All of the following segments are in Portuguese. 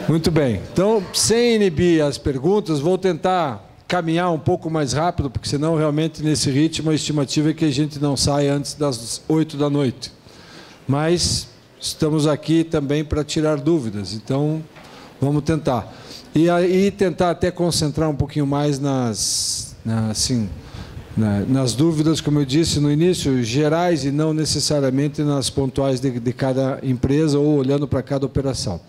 Muito bem. Então, sem inibir as perguntas, vou tentar caminhar um pouco mais rápido, porque senão, realmente, nesse ritmo, a estimativa é que a gente não saia antes das 8 da noite. Mas estamos aqui também para tirar dúvidas, então vamos tentar. E aí tentar até concentrar um pouquinho mais nas dúvidas, como eu disse no início, gerais e não necessariamente nas pontuais de cada empresa ou olhando para cada operação.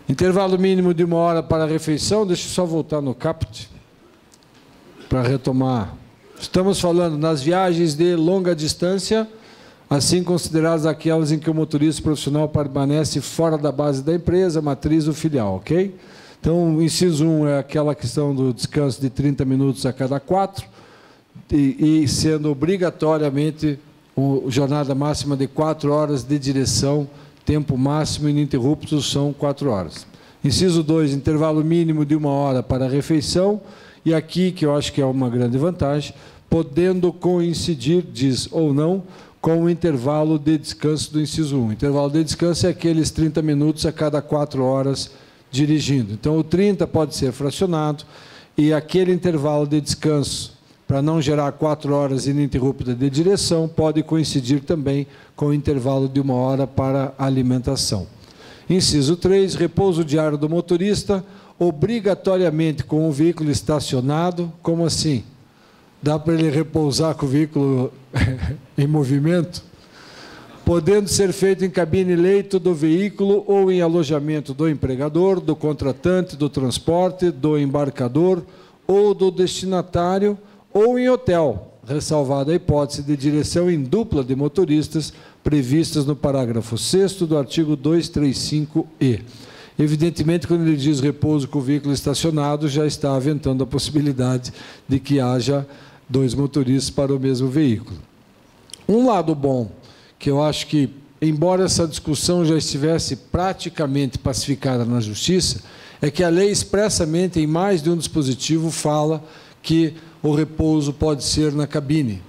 Intervalo mínimo de 1 hora para a refeição. Deixa eu só voltar no caput para retomar. Estamos falando nas viagens de longa distância, assim consideradas aquelas em que o motorista profissional permanece fora da base da empresa, matriz ou filial, ok? Então, o inciso 1 é aquela questão do descanso de 30 minutos a cada 4, e sendo obrigatoriamente jornada máxima de 4 horas de direção, tempo máximo ininterrupto são 4 horas. Inciso 2, intervalo mínimo de 1 hora para a refeição, e aqui, que eu acho que é uma grande vantagem, podendo coincidir, diz ou não, com o intervalo de descanso do inciso 1. O intervalo de descanso é aqueles 30 minutos a cada 4 horas dirigindo. Então, o 30 pode ser fracionado, e aquele intervalo de descanso, para não gerar 4 horas ininterruptas de direção, pode coincidir também com o intervalo de 1 hora para alimentação. Inciso 3, repouso diário do motorista, obrigatoriamente com o veículo estacionado. Como assim? Dá para ele repousar com o veículo em movimento? Podendo ser feito em cabine leito do veículo ou em alojamento do empregador, do contratante, do transporte, do embarcador ou do destinatário, ou em hotel, ressalvada a hipótese de direção em dupla de motoristas previstas no parágrafo 6º do artigo 235-E. Evidentemente, quando ele diz repouso com o veículo estacionado, já está aventando a possibilidade de que haja 2 motoristas para o mesmo veículo. Um lado bom, que eu acho que, embora essa discussão já estivesse praticamente pacificada na Justiça, é que a lei expressamente, em mais de um dispositivo, fala que o repouso pode ser na cabine.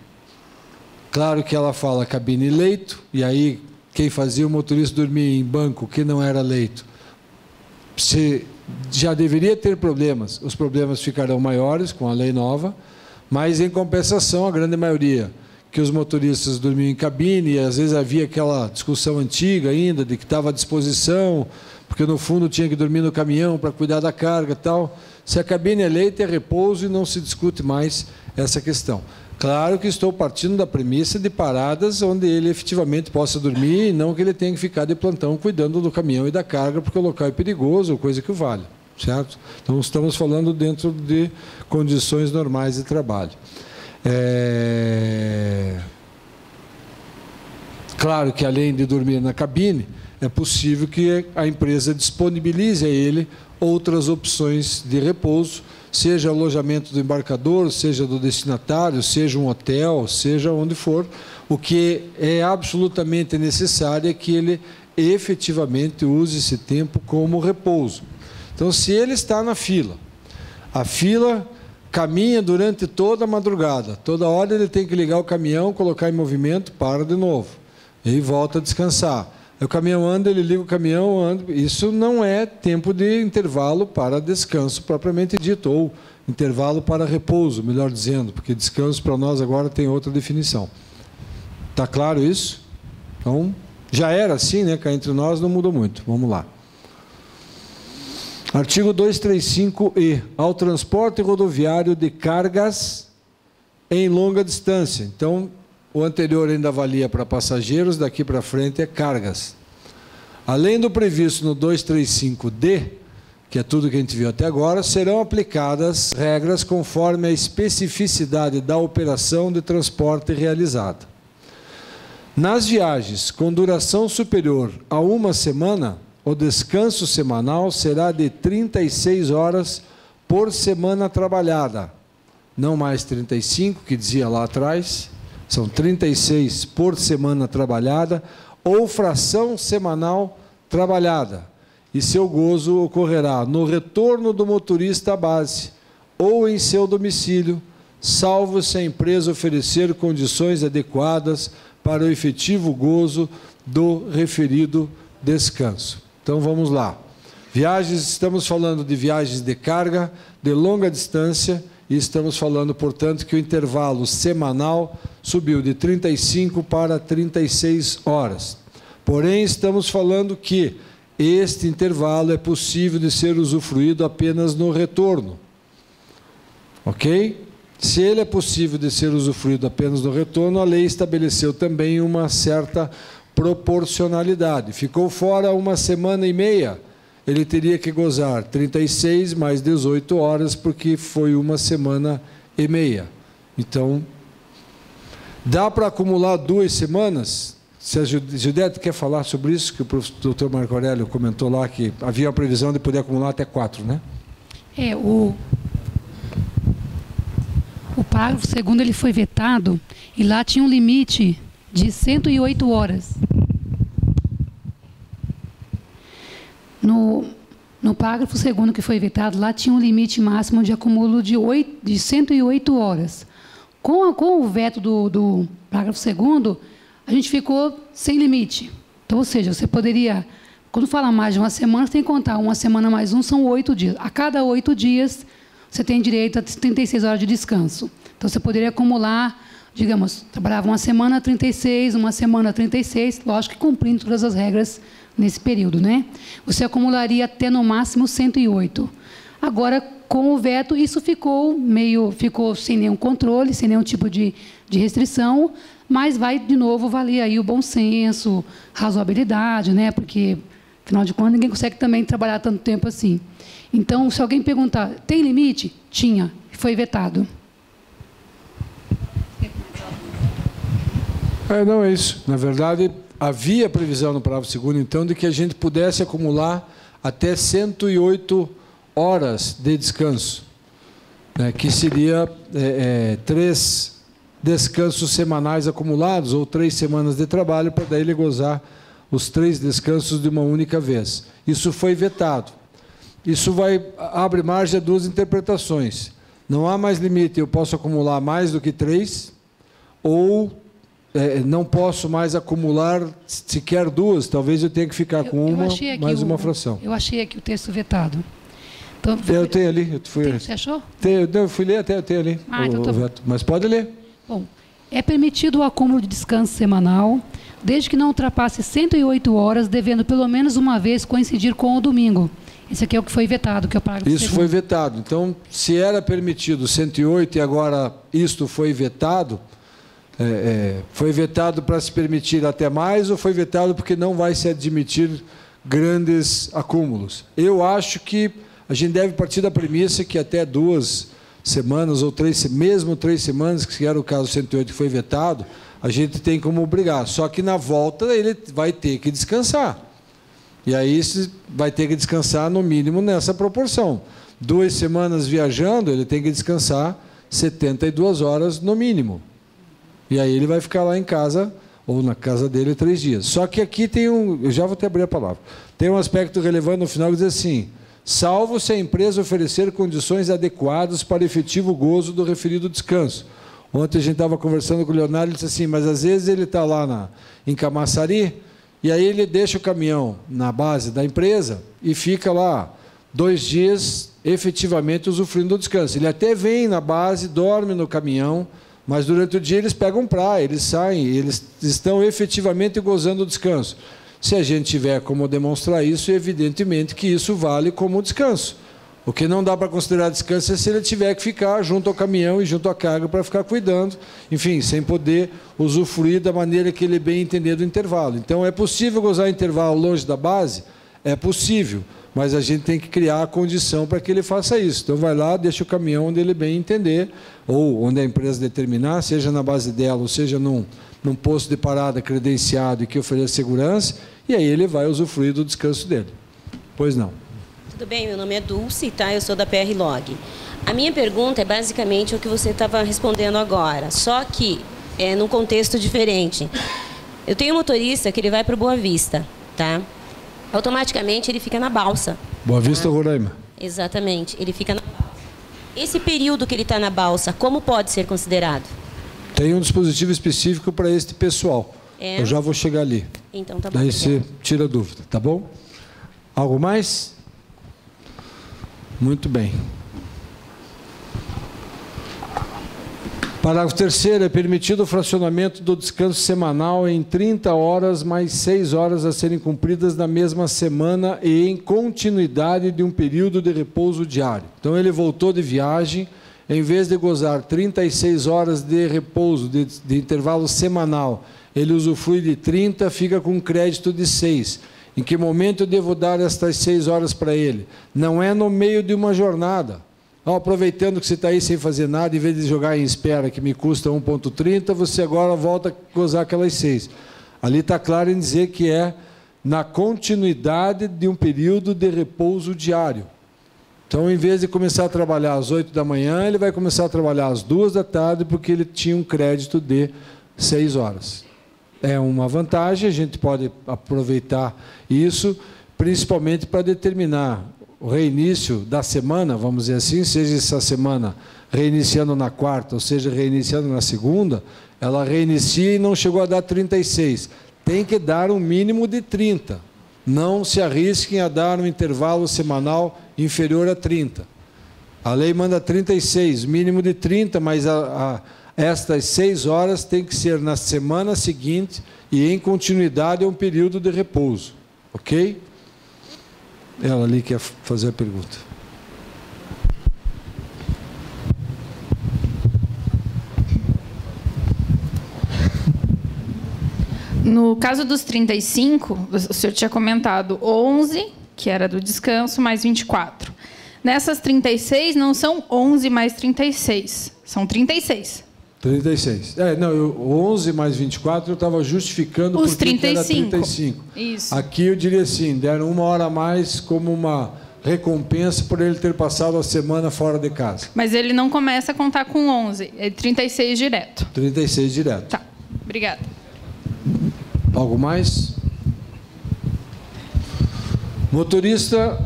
Claro que ela fala cabine e leito, e aí quem fazia o motorista dormir em banco, que não era leito, se já deveria ter problemas, os problemas ficarão maiores com a lei nova, mas em compensação, a grande maioria, que os motoristas dormiam em cabine, e às vezes havia aquela discussão antiga ainda, de que estava à disposição, porque no fundo tinha que dormir no caminhão para cuidar da carga e tal. Se a cabine é leito, é repouso e não se discute mais essa questão. Claro que estou partindo da premissa de paradas onde ele efetivamente possa dormir e não que ele tenha que ficar de plantão cuidando do caminhão e da carga porque o local é perigoso ou coisa que o valha, certo? Então, estamos falando dentro de condições normais de trabalho. Claro que, além de dormir na cabine, é possível que a empresa disponibilize a ele outras opções de repouso, seja alojamento do embarcador, seja do destinatário, seja um hotel, seja onde for. O que é absolutamente necessário é que ele efetivamente use esse tempo como repouso. Então, se ele está na fila, a fila caminha durante toda a madrugada, toda hora ele tem que ligar o caminhão, colocar em movimento, para de novo, e volta a descansar. O caminhão anda, ele liga o caminhão, anda. Isso não é tempo de intervalo para descanso propriamente dito, ou intervalo para repouso, melhor dizendo, porque descanso para nós agora tem outra definição. Está claro isso? Então, já era assim, né? Cá entre nós não mudou muito. Vamos lá. Artigo 235-E. Ao transporte rodoviário de cargas em longa distância. Então, o anterior ainda valia para passageiros, daqui para frente é cargas. Além do previsto no 235-D, que é tudo que a gente viu até agora, serão aplicadas regras conforme a especificidade da operação de transporte realizada. Nas viagens com duração superior a 1 semana, o descanso semanal será de 36 horas por semana trabalhada. Não mais 35, que dizia lá atrás, são 36 por semana trabalhada, ou fração semanal trabalhada. E seu gozo ocorrerá no retorno do motorista à base ou em seu domicílio, salvo se a empresa oferecer condições adequadas para o efetivo gozo do referido descanso. Então, vamos lá. Viagens, estamos falando de viagens de carga, de longa distância, e estamos falando, portanto, que o intervalo semanal subiu de 35 para 36 horas. Porém, estamos falando que este intervalo é possível de ser usufruído apenas no retorno. Ok? Se ele é possível de ser usufruído apenas no retorno, a lei estabeleceu também uma certa proporcionalidade. Ficou fora 1 semana e meia, ele teria que gozar 36 mais 18 horas, porque foi 1 semana e meia. Então, dá para acumular 2 semanas? Se a Judete quer falar sobre isso, que o doutor Marco Aurélio comentou lá, que havia a previsão de poder acumular até 4, né? O parágrafo 2º ele foi vetado, e lá tinha um limite de 108 horas. No parágrafo 2º que foi vetado, lá tinha um limite máximo de acúmulo de 108 horas. Com o veto do parágrafo 2º, a gente ficou sem limite. Então, ou seja, você poderia, quando fala mais de 1 semana, você tem que contar 1 semana mais 1, são 8 dias. A cada 8 dias, você tem direito a 36 horas de descanso. Então, você poderia acumular, digamos, trabalhava 1 semana 36, 1 semana 36, lógico que cumprindo todas as regras nesse período, né? Você acumularia até no máximo 108. Agora, com o veto, isso ficou sem nenhum controle, sem nenhum tipo de restrição, mas vai de novo valer aí o bom senso, razoabilidade, né? Porque, afinal de contas, ninguém consegue também trabalhar tanto tempo assim. Então, se alguém perguntar, tem limite? Tinha, foi vetado. Não é isso. Na verdade, havia previsão no parágrafo 2º, então, de que a gente pudesse acumular até 108 horas de descanso, né, que seria 3 descansos semanais acumulados, ou 3 semanas de trabalho, para daí ele gozar os 3 descansos de uma única vez. Isso foi vetado. Isso abre margem a 2 interpretações. Não há mais limite, eu posso acumular mais do que 3, ou não posso mais acumular sequer 2, talvez eu tenha que ficar com uma, mais uma fração. Eu achei aqui o texto vetado. Então, eu tenho ali. Você achou? Eu fui ler até, eu tenho ali então tá o veto. Mas pode ler. Bom, é permitido o acúmulo de descanso semanal, desde que não ultrapasse 108 horas, devendo pelo menos uma vez coincidir com o domingo. Esse aqui é o que foi vetado, que é o parágrafo 2º. Isso foi vetado. Então, se era permitido 108 e agora isto foi vetado, foi vetado para se permitir até mais, ou foi vetado porque não vai se admitir grandes acúmulos? Eu acho que a gente deve partir da premissa que até 2 semanas ou 3, mesmo 3 semanas, que era o caso 108 que foi vetado, a gente tem como obrigar. Só que na volta ele vai ter que descansar. E aí vai ter que descansar no mínimo nessa proporção. 2 semanas viajando, ele tem que descansar 72 horas no mínimo. E aí ele vai ficar lá em casa, ou na casa dele, 3 dias. Só que aqui tem eu já vou até abrir a palavra, tem um aspecto relevante no final que diz assim: salvo se a empresa oferecer condições adequadas para efetivo gozo do referido descanso. Ontem a gente estava conversando com o Leonardo, ele disse assim, mas às vezes ele está lá em Camaçari, e aí ele deixa o caminhão na base da empresa e fica lá 2 dias efetivamente usufruindo do descanso. Ele até vem na base, dorme no caminhão, mas durante o dia eles pegam praia, eles saem, eles estão efetivamente gozando do descanso. Se a gente tiver como demonstrar isso, evidentemente que isso vale como descanso. O que não dá para considerar descanso é se ele tiver que ficar junto ao caminhão e junto à carga para ficar cuidando, enfim, sem poder usufruir da maneira que ele bem entender do intervalo. Então, é possível gozar intervalo longe da base? É possível, mas a gente tem que criar a condição para que ele faça isso. Então, vai lá, deixa o caminhão onde ele bem entender, ou onde a empresa determinar, seja na base dela, ou seja num posto de parada credenciado e que ofereça segurança, e aí ele vai usufruir do descanso dele. Pois não. Tudo bem, meu nome é Dulce, tá? Eu sou da PR Log. A minha pergunta é basicamente o que você estava respondendo agora, só que num contexto diferente. Eu tenho um motorista que ele vai para o Boa Vista, tá? Automaticamente ele fica na balsa. Boa Vista, tá? Roraima. Exatamente, ele fica na balsa. Esse período que ele está na balsa, como pode ser considerado? Tem um dispositivo específico para este pessoal. Eu já vou chegar ali. Então tá bom. Daí você tira a dúvida, tá bom? Algo mais? Muito bem. Parágrafo 3º. É permitido o fracionamento do descanso semanal em 30 horas mais 6 horas a serem cumpridas na mesma semana e em continuidade de um período de repouso diário. Então, ele voltou de viagem, em vez de gozar 36 horas de repouso, de intervalo semanal, ele usufrui de 30, fica com crédito de 6. Em que momento eu devo dar estas 6 horas para ele? Não é no meio de uma jornada. Aproveitando que você está aí sem fazer nada, em vez de jogar em espera, que me custa 1,30, você agora volta a gozar aquelas 6. Ali está claro em dizer que é na continuidade de um período de repouso diário. Então, em vez de começar a trabalhar às 8 da manhã, ele vai começar a trabalhar às 2 da tarde, porque ele tinha um crédito de 6 horas. É uma vantagem, a gente pode aproveitar isso, principalmente para determinar o reinício da semana, vamos dizer assim, seja essa semana reiniciando na quarta, ou seja, reiniciando na segunda, ela reinicia e não chegou a dar 36. Tem que dar um mínimo de 30. Não se arrisquem a dar um intervalo semanal inferior a 30. A lei manda 36, mínimo de 30, mas estas 6 horas tem que ser na semana seguinte e em continuidade a um período de repouso. Ok? Ela ali quer fazer a pergunta. No caso dos 35, o senhor tinha comentado 11, que era do descanso, mais 24. Nessas 36, não são 11 mais 36, são 36. 36. Não, 11 mais 24 eu estava justificando os porque 35. Era 35. Isso. Aqui eu diria assim, deram 1 hora a mais como uma recompensa por ele ter passado a semana fora de casa. Mas ele não começa a contar com 11, é 36 direto. 36 direto. Tá, obrigada. Algo mais? Motorista...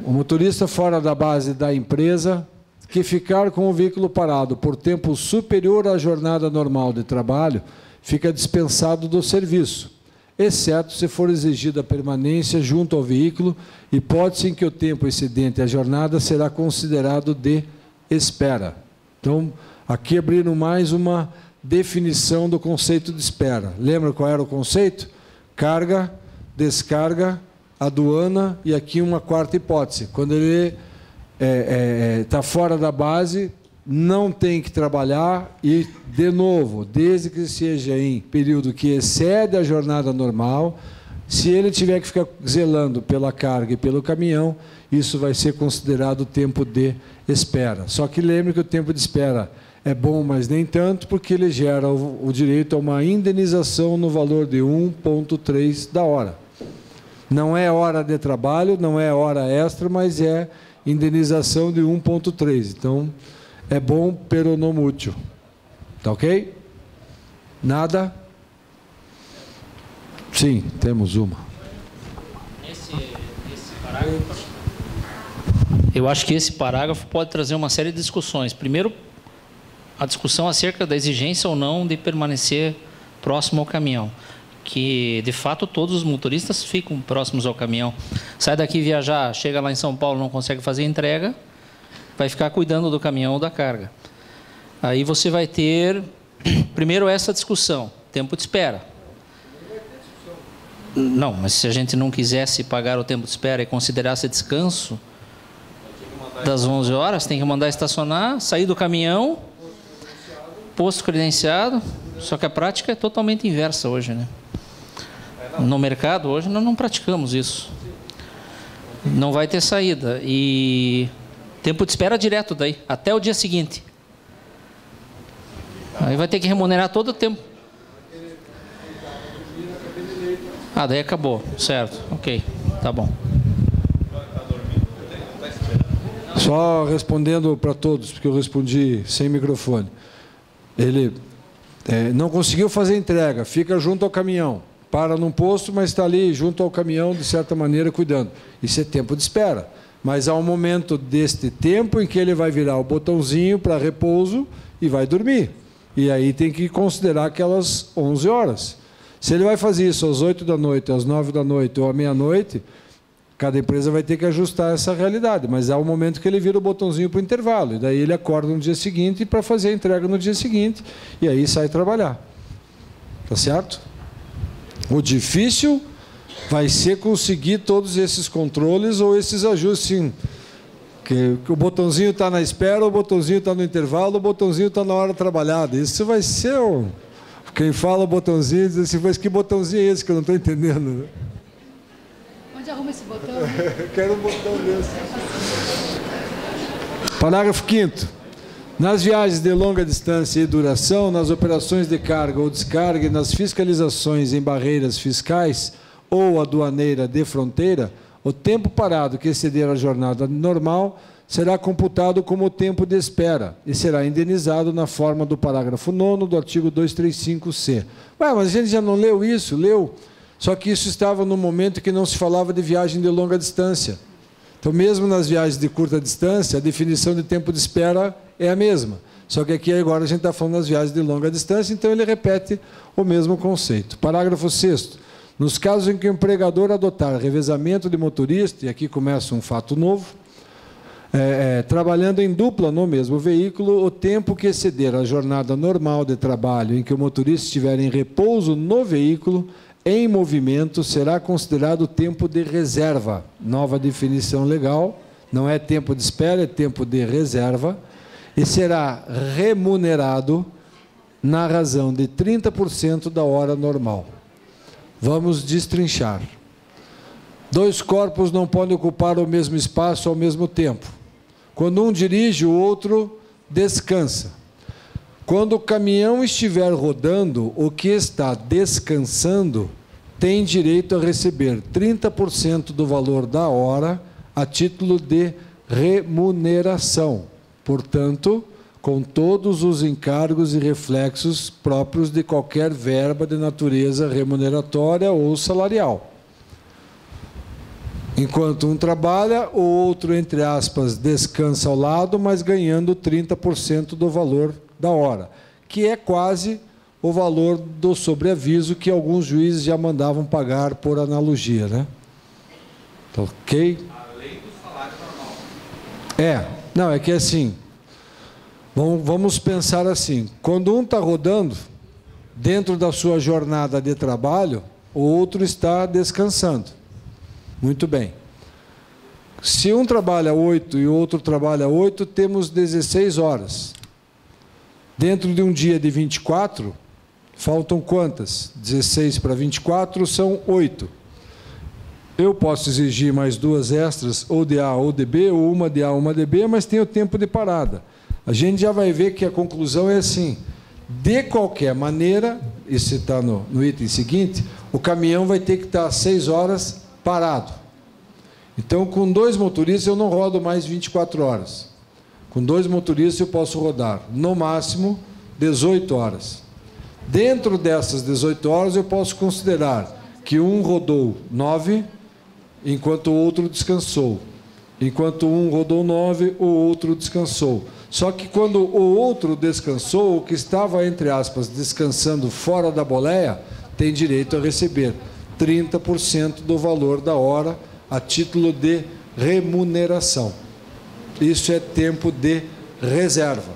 o motorista fora da base da empresa que ficar com o veículo parado por tempo superior à jornada normal de trabalho, fica dispensado do serviço, exceto se for exigida a permanência junto ao veículo, hipótese em que o tempo excedente à jornada será considerado de espera. Então, aqui abrindo mais uma definição do conceito de espera. Lembra qual era o conceito? Carga, descarga, aduana e aqui uma quarta hipótese. Quando ele está fora da base, não tem que trabalhar e, de novo, desde que seja em período que excede a jornada normal, se ele tiver que ficar zelando pela carga e pelo caminhão, isso vai ser considerado tempo de espera. Só que lembre que o tempo de espera é bom, mas nem tanto, porque ele gera o direito a uma indenização no valor de 1,3 da hora. Não é hora de trabalho, não é hora extra, mas é indenização de 1,3. Então, é bom, pero não útil. Tá ok? Nada? Sim, temos uma. Esse parágrafo, eu acho que esse parágrafo pode trazer uma série de discussões. Primeiro, a discussão acerca da exigência ou não de permanecer próximo ao caminhão, que de fato todos os motoristas ficam próximos ao caminhão. Sai daqui viajar, chega lá em São Paulo, não consegue fazer entrega, vai ficar cuidando do caminhão ou da carga. Aí você vai ter, primeiro, essa discussão, tempo de espera. Não, mas se a gente não quisesse pagar o tempo de espera e considerasse descanso das 11 horas, tem que mandar estacionar, sair do caminhão, posto credenciado, só que a prática é totalmente inversa hoje, né? No mercado, hoje, nós não praticamos isso. Não vai ter saída. E tempo de espera direto daí, até o dia seguinte. Aí vai ter que remunerar todo o tempo. Daí acabou. Certo. Ok. Tá bom. Só respondendo para todos, porque eu respondi sem microfone. Ele não conseguiu fazer entrega, fica junto ao caminhão. Para num posto, mas está ali junto ao caminhão, de certa maneira, cuidando. Isso é tempo de espera. Mas há um momento deste tempo em que ele vai virar o botãozinho para repouso e vai dormir. E aí tem que considerar aquelas 11 horas. Se ele vai fazer isso às 8 da noite, às 9 da noite ou à meia-noite, Cada empresa vai ter que ajustar essa realidade, mas há um momento que ele vira o botãozinho para o intervalo, e daí ele acorda no dia seguinte para fazer a entrega no dia seguinte, e aí sai trabalhar. Tá certo? O difícil vai ser conseguir todos esses controles ou esses ajustes, sim. Que o botãozinho está na espera, o botãozinho está no intervalo, o botãozinho está na hora trabalhada. Isso vai ser um... Quem fala botãozinho diz assim, mas que botãozinho é esse que eu não estou entendendo? Onde arruma esse botão? Quero um botão desse. Parágrafo 5º. Nas viagens de longa distância e duração, nas operações de carga ou descarga e nas fiscalizações em barreiras fiscais ou aduaneira de fronteira, o tempo parado que exceder a jornada normal será computado como tempo de espera e será indenizado na forma do parágrafo 9º do artigo 235-C. Ué, mas a gente já não leu isso? Leu. Só que isso estava no momento que não se falava de viagem de longa distância. Então, mesmo nas viagens de curta distância, a definição de tempo de espera é a mesma. Só que aqui agora a gente está falando das viagens de longa distância, então ele repete o mesmo conceito. Parágrafo 6º. Nos casos em que o empregador adotar revezamento de motorista, e aqui começa um fato novo, trabalhando em dupla no mesmo veículo, o tempo que exceder a jornada normal de trabalho em que o motorista estiver em repouso no veículo, em movimento, será considerado tempo de reserva. Nova definição legal, não é tempo de espera, é tempo de reserva, e será remunerado na razão de 30% da hora normal. Vamos destrinchar. 2 corpos não podem ocupar o mesmo espaço ao mesmo tempo. Quando um dirige, o outro descansa. Quando o caminhão estiver rodando, o que está descansando tem direito a receber 30% do valor da hora a título de remuneração. Portanto, com todos os encargos e reflexos próprios de qualquer verba de natureza remuneratória ou salarial. Enquanto um trabalha, o outro, entre aspas, descansa ao lado, mas ganhando 30% do valor da hora, que é quase o valor do sobreaviso que alguns juízes já mandavam pagar por analogia, né? Ok? Além do salário normal. Não, é que assim, vamos pensar assim, quando um está rodando, dentro da sua jornada de trabalho, o outro está descansando. Muito bem. Se um trabalha 8 e o outro trabalha 8, temos 16 horas. Dentro de um dia de 24, faltam quantas? 16 para 24 são 8. Eu posso exigir mais 2 extras, ou de A ou de B, ou uma de A ou uma de B, mas tem o tempo de parada. A gente já vai ver que a conclusão é assim, de qualquer maneira, isso está no item seguinte, o caminhão vai ter que estar 6 horas parado. Então, com 2 motoristas, eu não rodo mais 24 horas. Com 2 motoristas, eu posso rodar, no máximo, 18 horas. Dentro dessas 18 horas, eu posso considerar que um rodou 9, enquanto o outro descansou. Enquanto um rodou 9, o outro descansou. Só que quando o outro descansou, o que estava, entre aspas, descansando fora da boleia, tem direito a receber 30% do valor da hora a título de remuneração. Isso é tempo de reserva.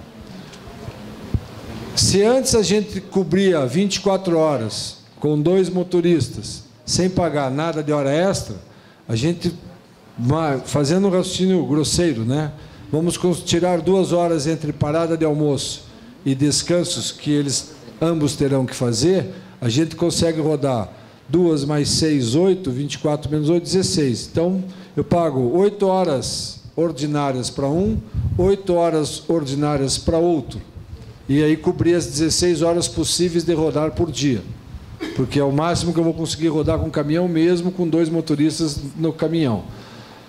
Se antes a gente cobria 24 horas com 2 motoristas, sem pagar nada de hora extra, a gente, fazendo um raciocínio grosseiro, né? Vamos tirar 2 horas entre parada de almoço e descansos que eles ambos terão que fazer, a gente consegue rodar 2 mais 6, 8, 24 menos 8, 16. Então, eu pago 8 horas ordinárias para um, 8 horas ordinárias para outro. E aí cobrir as 16 horas possíveis de rodar por dia. Porque é o máximo que eu vou conseguir rodar com o caminhão, mesmo com 2 motoristas no caminhão.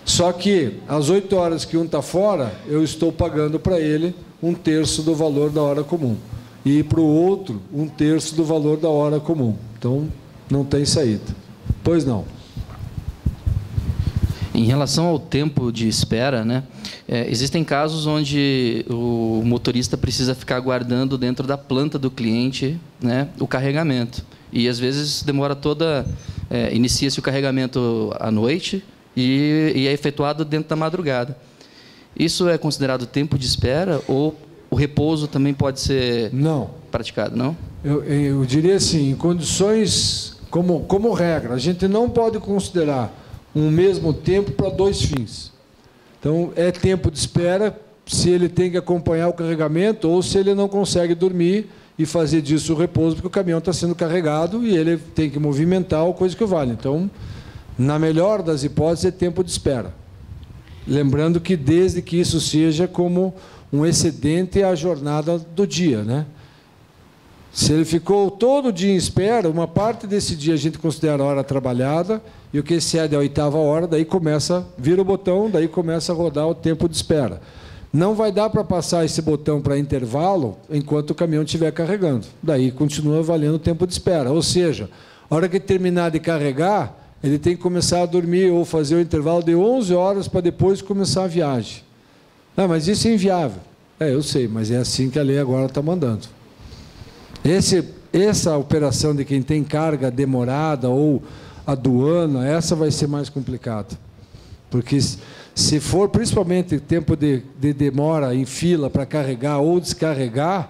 Só que, as 8 horas que um está fora, eu estou pagando para ele 1/3 do valor da hora comum. E para o outro, 1/3 do valor da hora comum. Então, não tem saída. Pois não. Em relação ao tempo de espera, né, existem casos onde o motorista precisa ficar aguardando dentro da planta do cliente, né, o carregamento. E, às vezes, demora toda... inicia-se o carregamento à noite e é efetuado dentro da madrugada. Isso é considerado tempo de espera ou o repouso também pode ser praticado, não? Eu diria assim, em condições, como regra, a gente não pode considerar um mesmo tempo para dois fins. Então, é tempo de espera se ele tem que acompanhar o carregamento ou se ele não consegue dormir e fazer disso o repouso, porque o caminhão está sendo carregado e ele tem que movimentar ou coisa que vale. Então, na melhor das hipóteses, é tempo de espera. Lembrando que desde que isso seja como um excedente à jornada do dia, né? Se ele ficou todo dia em espera, uma parte desse dia a gente considera hora trabalhada e o que excede a 8ª hora, daí começa, vira o botão, daí começa a rodar o tempo de espera. Não vai dar para passar esse botão para intervalo enquanto o caminhão estiver carregando. Daí continua valendo o tempo de espera. Ou seja, a hora que terminar de carregar, ele tem que começar a dormir ou fazer o intervalo de 11 horas para depois começar a viagem. Ah, mas isso é inviável. Eu sei, mas é assim que a lei agora está mandando. Essa operação de quem tem carga demorada ou aduana, essa vai ser mais complicada. Porque se for principalmente tempo de demora em fila para carregar ou descarregar,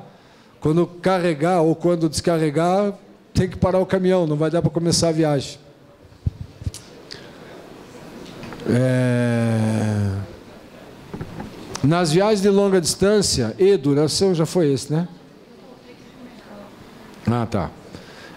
quando carregar ou quando descarregar, tem que parar o caminhão, não vai dar para começar a viagem. Nas viagens de longa distância e duração, já foi esse, né? Ah, tá.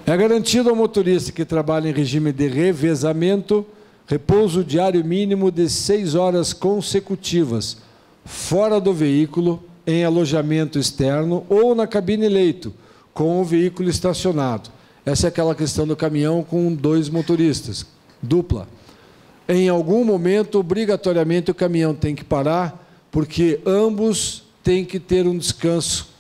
É garantido ao motorista que trabalha em regime de revezamento repouso diário mínimo de 6 horas consecutivas, fora do veículo, em alojamento externo ou na cabine leito, com o veículo estacionado. Essa é aquela questão do caminhão com 2 motoristas, dupla. Em algum momento, obrigatoriamente, o caminhão tem que parar, porque ambos têm que ter um descanso,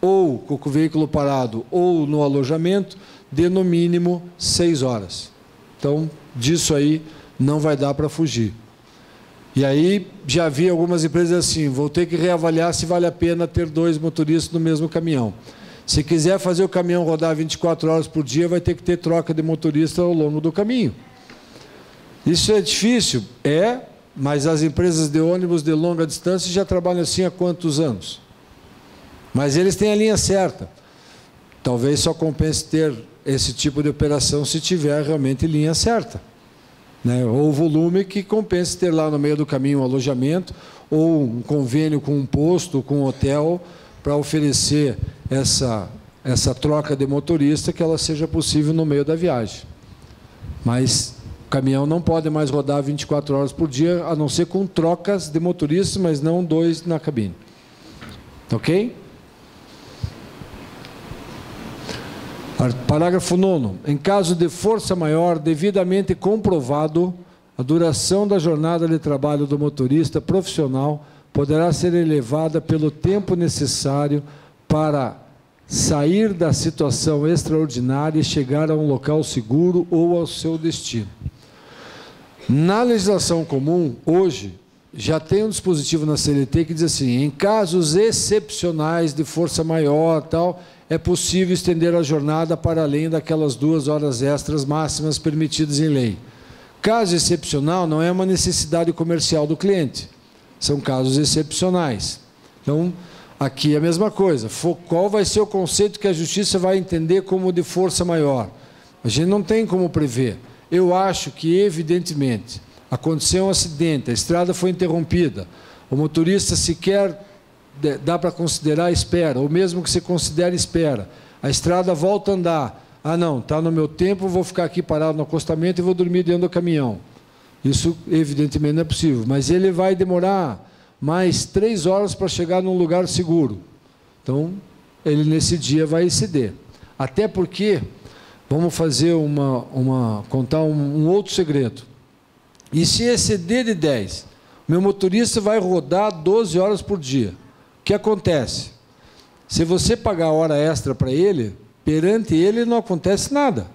ou com o veículo parado, ou no alojamento, de no mínimo 6 horas. Então, disso aí não vai dar para fugir. E aí, já vi algumas empresas assim, vou ter que reavaliar se vale a pena ter 2 motoristas no mesmo caminhão. Se quiser fazer o caminhão rodar 24 horas por dia, vai ter que ter troca de motorista ao longo do caminho. Isso é difícil? Mas as empresas de ônibus de longa distância já trabalham assim há quantos anos? Mas eles têm a linha certa. Talvez só compense ter esse tipo de operação se tiver realmente linha certa, né? Ou volume que compense ter lá no meio do caminho um alojamento ou um convênio com um posto, com um hotel, para oferecer essa troca de motorista que ela seja possível no meio da viagem. Mas o caminhão não pode mais rodar 24 horas por dia, a não ser com trocas de motoristas, mas não 2 na cabine. Ok? Parágrafo 9º. Em caso de força maior, devidamente comprovado, a duração da jornada de trabalho do motorista profissional poderá ser elevada pelo tempo necessário para sair da situação extraordinária e chegar a um local seguro ou ao seu destino. Na legislação comum, hoje, já tem um dispositivo na CLT que diz assim, em casos excepcionais de força maior, tal, é possível estender a jornada para além daquelas 2 horas extras máximas permitidas em lei. Caso excepcional não é uma necessidade comercial do cliente, são casos excepcionais. Então, aqui é a mesma coisa. Qual vai ser o conceito que a Justiça vai entender como de força maior? A gente não tem como prever. Eu acho que, evidentemente, aconteceu um acidente, a estrada foi interrompida, o motorista sequer dá para considerar espera, ou mesmo que se considere espera, a estrada volta a andar. Ah, não, está no meu tempo, vou ficar aqui parado no acostamento e vou dormir dentro do caminhão. Isso, evidentemente, não é possível, mas ele vai demorar mais 3 horas para chegar num lugar seguro. Então, ele nesse dia vai exceder. Até porque, vamos fazer contar um outro segredo. E se exceder de 10, meu motorista vai rodar 12 horas por dia. O que acontece? Se você pagar hora extra para ele, perante ele não acontece nada.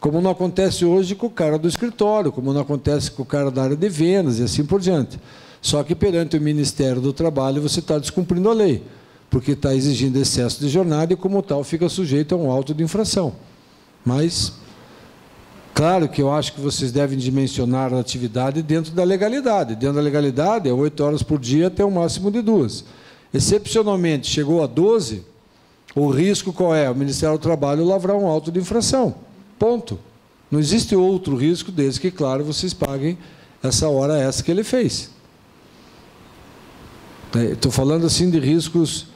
Como não acontece hoje com o cara do escritório, como não acontece com o cara da área de vendas e assim por diante. Só que perante o Ministério do Trabalho você está descumprindo a lei, porque está exigindo excesso de jornada e, como tal, fica sujeito a um auto de infração. Mas Claro que eu acho que vocês devem dimensionar a atividade dentro da legalidade. Dentro da legalidade é 8 horas por dia até um máximo de 2. Excepcionalmente, chegou a 12, o risco qual é? O Ministério do Trabalho lavrar um auto de infração. Ponto. Não existe outro risco desde que, claro, vocês paguem essa hora extra que ele fez. Estou falando assim de riscos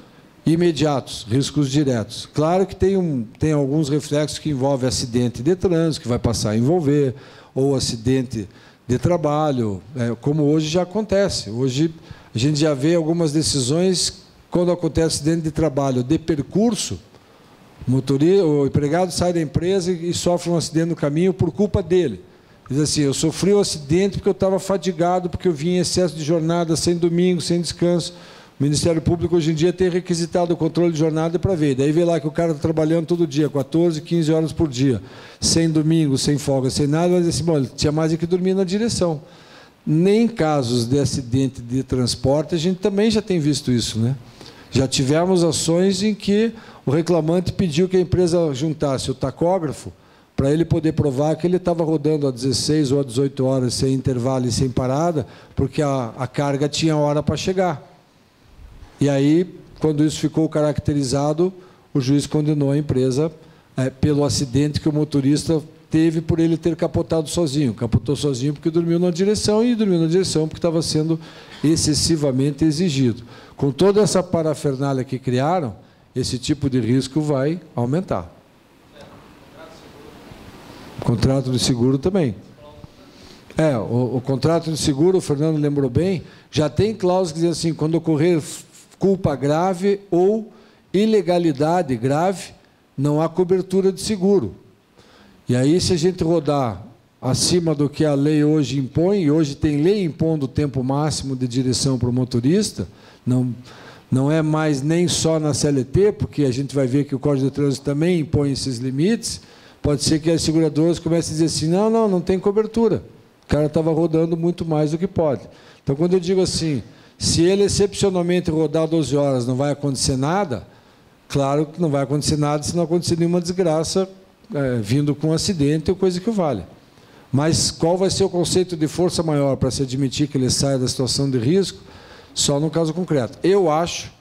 imediatos, riscos diretos. Claro que tem alguns reflexos que envolvem acidente de trânsito, que vai passar a envolver, ou acidente de trabalho, como hoje já acontece. Hoje a gente já vê algumas decisões, quando acontece acidente de trabalho de percurso, o empregado sai da empresa e sofre um acidente no caminho por culpa dele. Diz assim, eu sofri um acidente porque eu estava fadigado, porque eu vim em excesso de jornada, sem domingo, sem descanso. O Ministério Público, hoje em dia, tem requisitado o controle de jornada para ver. Daí vê lá que o cara está trabalhando todo dia, 14, 15 horas por dia, sem domingo, sem folga, sem nada, mas assim, bom, ele tinha mais que dormir na direção. Nem em casos de acidente de transporte, a gente também já tem visto isso, né? Já tivemos ações em que o reclamante pediu que a empresa juntasse o tacógrafo para ele poder provar que ele estava rodando a 16 ou a 18 horas sem intervalo e sem parada, porque a carga tinha hora para chegar. E aí, quando isso ficou caracterizado, o juiz condenou a empresa pelo acidente que o motorista teve por ele ter capotado sozinho. Capotou sozinho porque dormiu na direção, e dormiu na direção porque estava sendo excessivamente exigido. Com toda essa parafernália que criaram, esse tipo de risco vai aumentar. O contrato de seguro também. O contrato de seguro, o Fernando lembrou bem, já tem cláusula que diz assim, quando ocorrer culpa grave ou ilegalidade grave, não há cobertura de seguro. E aí, se a gente rodar acima do que a lei hoje impõe, e hoje tem lei impondo o tempo máximo de direção para o motorista, não é mais nem só na CLT, porque a gente vai ver que o Código de Trânsito também impõe esses limites, pode ser que as seguradoras comecem a dizer assim, não tem cobertura. O cara estava rodando muito mais do que pode. Então, quando eu digo assim, se ele excepcionalmente rodar 12 horas não vai acontecer nada, claro que não vai acontecer nada se não acontecer nenhuma desgraça vindo com um acidente ou coisa que vale. Mas qual vai ser o conceito de força maior para se admitir que ele saia da situação de risco? Só no caso concreto. Eu acho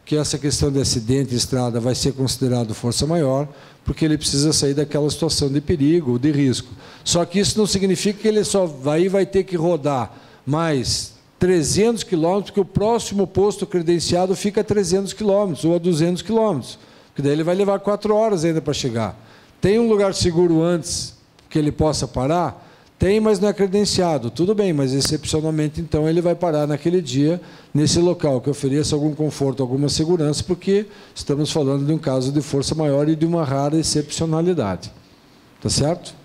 que essa questão de acidente de estrada vai ser considerado força maior, porque ele precisa sair daquela situação de perigo ou de risco. Só que isso não significa que ele só vai ter que rodar mais 300 quilômetros, porque o próximo posto credenciado fica a 300 quilômetros ou a 200 quilômetros, porque daí ele vai levar 4 horas ainda para chegar. Tem um lugar seguro antes que ele possa parar? Tem, mas não é credenciado. Tudo bem, mas excepcionalmente, então, ele vai parar naquele dia, nesse local, que ofereça algum conforto, alguma segurança, porque estamos falando de um caso de força maior e de uma rara excepcionalidade. Tá certo?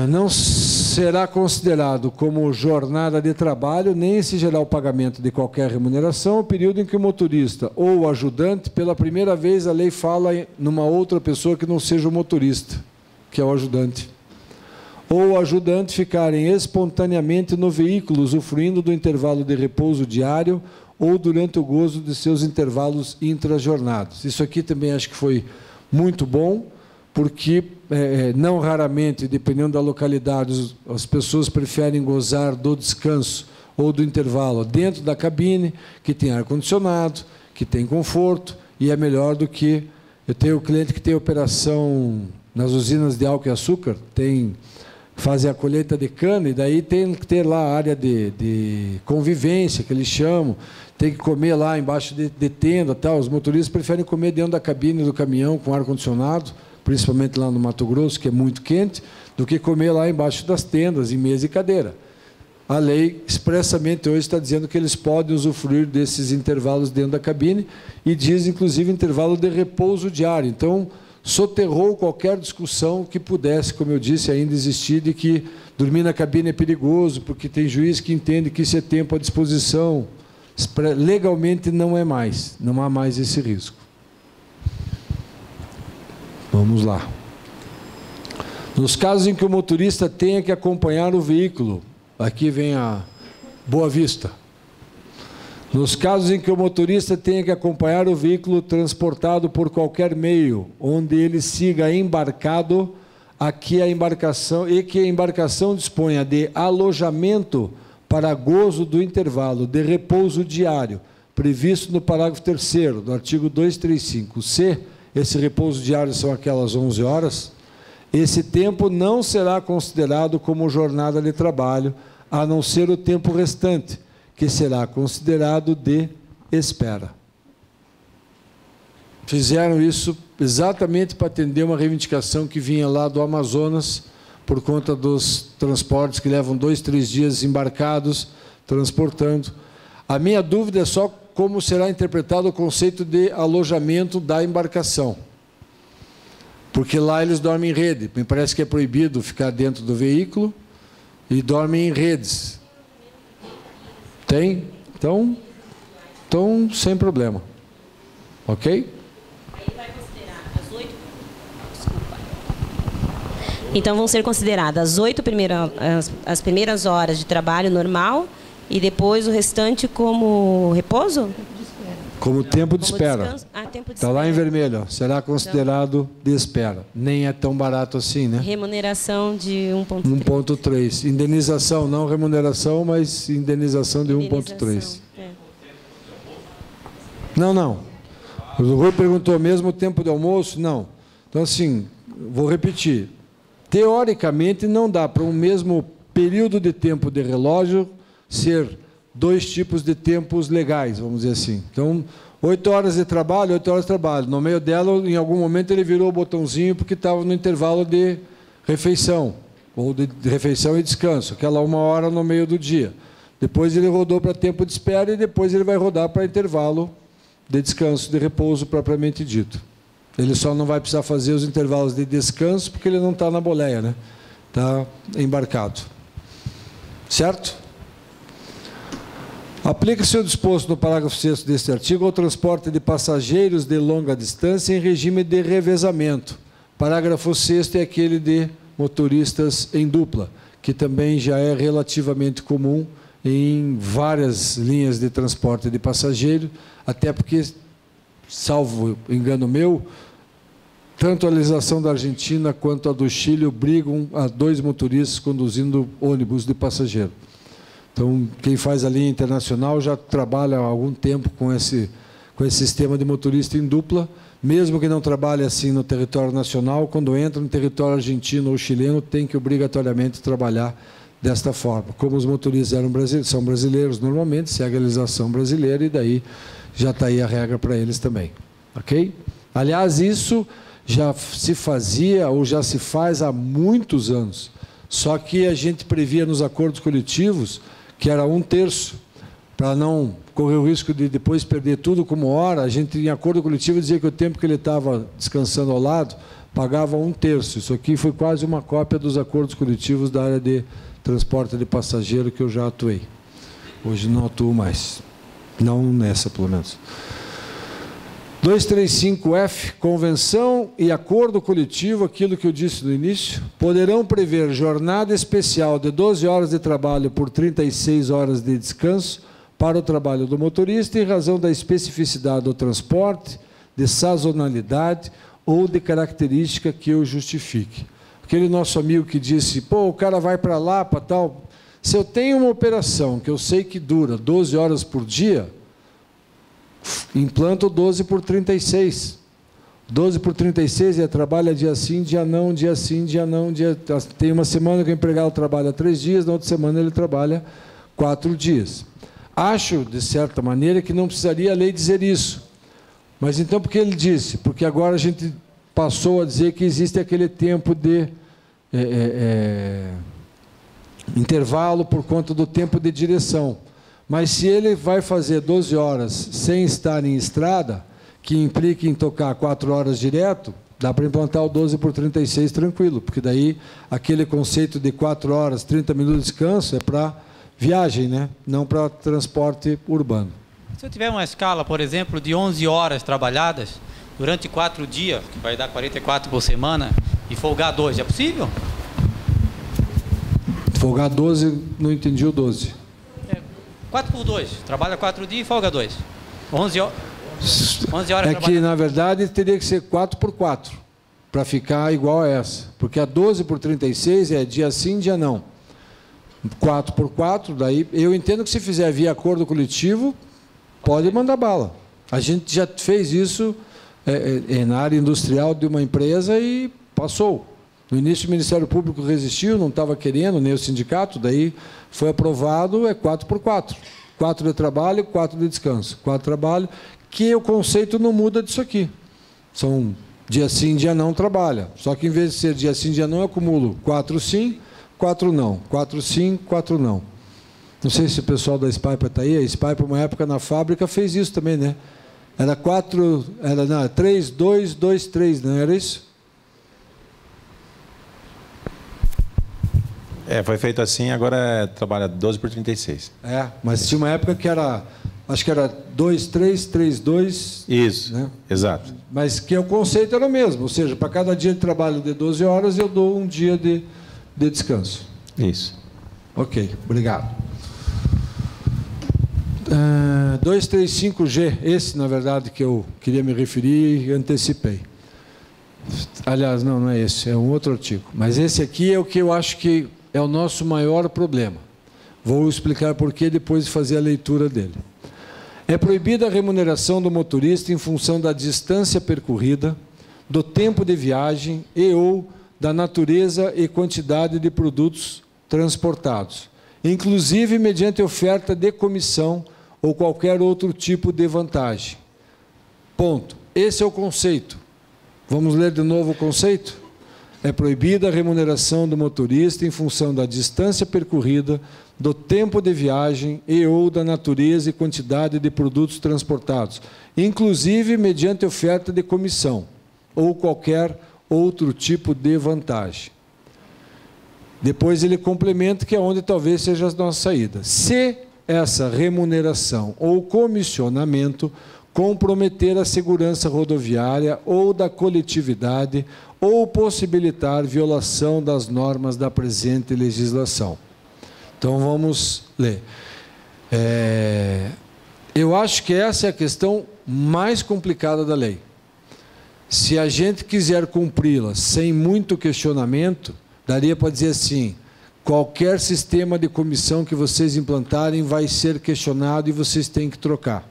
Não será considerado como jornada de trabalho, nem se gerar o pagamento de qualquer remuneração, o período em que o motorista ou o ajudante, pela primeira vez a lei fala numa outra pessoa que não seja o motorista, que é o ajudante, ou o ajudante ficarem espontaneamente no veículo, usufruindo do intervalo de repouso diário ou durante o gozo de seus intervalos intrajornados. Isso aqui também acho que foi muito bom, porque não raramente, dependendo da localidade, as pessoas preferem gozar do descanso ou do intervalo dentro da cabine, que tem ar-condicionado, que tem conforto, e é melhor do que... Eu tenho um cliente que tem operação nas usinas de álcool e açúcar, fazem a colheita de cana, e daí tem que ter lá a área de convivência, que eles chamam, tem que comer lá embaixo de tenda, tal. Os motoristas preferem comer dentro da cabine do caminhão com ar-condicionado, principalmente lá no Mato Grosso, que é muito quente, do que comer lá embaixo das tendas, em mesa e cadeira. A lei, expressamente, hoje está dizendo que eles podem usufruir desses intervalos dentro da cabine, e diz, inclusive, intervalo de repouso diário. Então, soterrou qualquer discussão que pudesse, como eu disse, ainda existir, de que dormir na cabine é perigoso, porque tem juiz que entende que isso é tempo à disposição. Legalmente não é mais, não há mais esse risco. Vamos lá. Nos casos em que o motorista tenha que acompanhar o veículo, aqui vem a Boa Vista. Nos casos em que o motorista tenha que acompanhar o veículo transportado por qualquer meio, onde ele siga embarcado, que a embarcação disponha de alojamento para gozo do intervalo de repouso diário, previsto no parágrafo 3º do artigo 235. Se esse repouso diário são aquelas 11 horas, esse tempo não será considerado como jornada de trabalho, a não ser o tempo restante, que será considerado de espera. Fizeram isso exatamente para atender uma reivindicação que vinha lá do Amazonas, por conta dos transportes que levam 2, 3 dias embarcados, transportando. A minha dúvida é só como será interpretado o conceito de alojamento da embarcação. Porque lá eles dormem em rede. Me parece que é proibido ficar dentro do veículo e dormem em redes. Tem? Então, sem problema. Ok? Aí vai considerar as 8... Desculpa. Então, vão ser consideradas as primeiras horas de trabalho normal e depois o restante como repouso? Como tempo de espera. Tempo de Está lá em vermelho. Ó. Será considerado de espera. Nem é tão barato assim, né? Remuneração de 1,3. 1,3. Indenização, não remuneração, mas indenização de 1,3. É. Não. O Rui perguntou mesmo o tempo de almoço? Não. Então, assim, vou repetir. Teoricamente, não dá para um mesmo período de tempo de relógio ser 2 tipos de tempos legais, vamos dizer assim. Então, 8 horas de trabalho, 8 horas de trabalho. No meio dela, em algum momento, ele virou o botãozinho porque estava no intervalo de refeição, ou de refeição e descanso, aquela 1 hora no meio do dia. Depois ele rodou para tempo de espera e depois ele vai rodar para intervalo de descanso, de repouso propriamente dito. Ele só não vai precisar fazer os intervalos de descanso porque ele não está na boleia, né? Está embarcado. Certo? Aplica-se o disposto no parágrafo 6º deste artigo ao transporte de passageiros de longa distância em regime de revezamento. Parágrafo 6º é aquele de motoristas em dupla, que também já é relativamente comum em várias linhas de transporte de passageiro, até porque, salvo engano meu, tanto a legislação da Argentina quanto a do Chile obrigam a 2 motoristas conduzindo ônibus de passageiro. Então, quem faz a linha internacional já trabalha há algum tempo com esse sistema de motorista em dupla, mesmo que não trabalhe assim no território nacional, quando entra no território argentino ou chileno, tem que obrigatoriamente trabalhar desta forma. Como os motoristas são brasileiros normalmente, segue a legislação brasileira e daí já está aí a regra para eles também. Ok? Aliás, isso já se fazia ou já se faz há muitos anos, só que a gente previa nos acordos coletivos que era 1/3, para não correr o risco de depois perder tudo como hora. A gente, em acordo coletivo, dizia que o tempo que ele estava descansando ao lado, pagava 1/3. Isso aqui foi quase uma cópia dos acordos coletivos da área de transporte de passageiro que eu já atuei. Hoje não atuo mais. Não nessa, pelo menos. 235F, convenção e acordo coletivo, aquilo que eu disse no início, poderão prever jornada especial de 12 horas de trabalho por 36 horas de descanso para o trabalho do motorista em razão da especificidade do transporte, de sazonalidade ou de característica que o justifique. Aquele nosso amigo que disse, pô, o cara vai para lá, para tal. Se eu tenho uma operação que eu sei que dura 12 horas por dia, implanto 12 por 36. 12 por 36 é trabalha dia sim, dia não, dia sim, dia não. Tem uma semana que o empregado trabalha 3 dias, na outra semana ele trabalha 4 dias. Acho, de certa maneira, que não precisaria a lei dizer isso. Mas então por que ele disse? Porque agora a gente passou a dizer que existe aquele tempo de intervalo por conta do tempo de direção. Mas se ele vai fazer 12 horas sem estar em estrada, que implica em tocar 4 horas direto, dá para implantar o 12 por 36 tranquilo, porque daí aquele conceito de 4 horas, 30 minutos de descanso é para viagem, né? Não para transporte urbano. Se eu tiver uma escala, por exemplo, de 11 horas trabalhadas, durante 4 dias, que vai dar 44 por semana, e folgar 12, é possível? Folgar 12, não entendi o 12. 4 por 2. Trabalha 4 dias e folga 2. 11 horas é que, na verdade, teria que ser 4 por 4, para ficar igual a essa. Porque a 12 por 36 é dia sim, dia não. 4 por 4, daí eu entendo que se fizer via acordo coletivo, pode mandar bala. A gente já fez isso na área industrial de uma empresa e passou. No início o Ministério Público resistiu, não estava querendo, nem o sindicato, daí foi aprovado, é 4 por 4. 4 de trabalho, 4 de descanso. 4 de trabalho, que o conceito não muda disso aqui. São dia sim, dia não trabalha. Só que em vez de ser dia sim, dia não, eu acumulo 4 sim, 4 não. 4 sim, 4 não. Não sei se o pessoal da Spaipa está aí. A Spaipa, uma época na fábrica, fez isso também, né? Era 3, 2, 2, 3, não era isso? Foi feito assim, agora trabalha 12 por 36. Mas tinha uma época que era, acho que era 2, 3, 3, 2. Isso, né? Exato. Mas que o conceito era o mesmo, ou seja, para cada dia de trabalho de 12 horas, eu dou um dia de descanso. Isso. Ok, obrigado. 235G, esse, na verdade, que eu queria me referir e antecipei. Aliás, não é esse, é um outro artigo. Mas esse aqui é o que eu acho que é o nosso maior problema. Vou explicar por quê depois de fazer a leitura dele. É proibida a remuneração do motorista em função da distância percorrida, do tempo de viagem e ou da natureza e quantidade de produtos transportados, inclusive mediante oferta de comissão ou qualquer outro tipo de vantagem. Ponto. Esse é o conceito. Vamos ler de novo o conceito? É proibida a remuneração do motorista em função da distância percorrida, do tempo de viagem e ou da natureza e quantidade de produtos transportados, inclusive mediante oferta de comissão ou qualquer outro tipo de vantagem. Depois ele complementa, que é onde talvez seja a nossa saída. Se essa remuneração ou comissionamento comprometer a segurança rodoviária ou da coletividade ou possibilitar violação das normas da presente legislação. Então, vamos ler. Eu acho que essa é a questão mais complicada da lei. Se a gente quiser cumpri-la sem muito questionamento, daria para dizer assim: qualquer sistema de comissão que vocês implantarem vai ser questionado e vocês têm que trocar.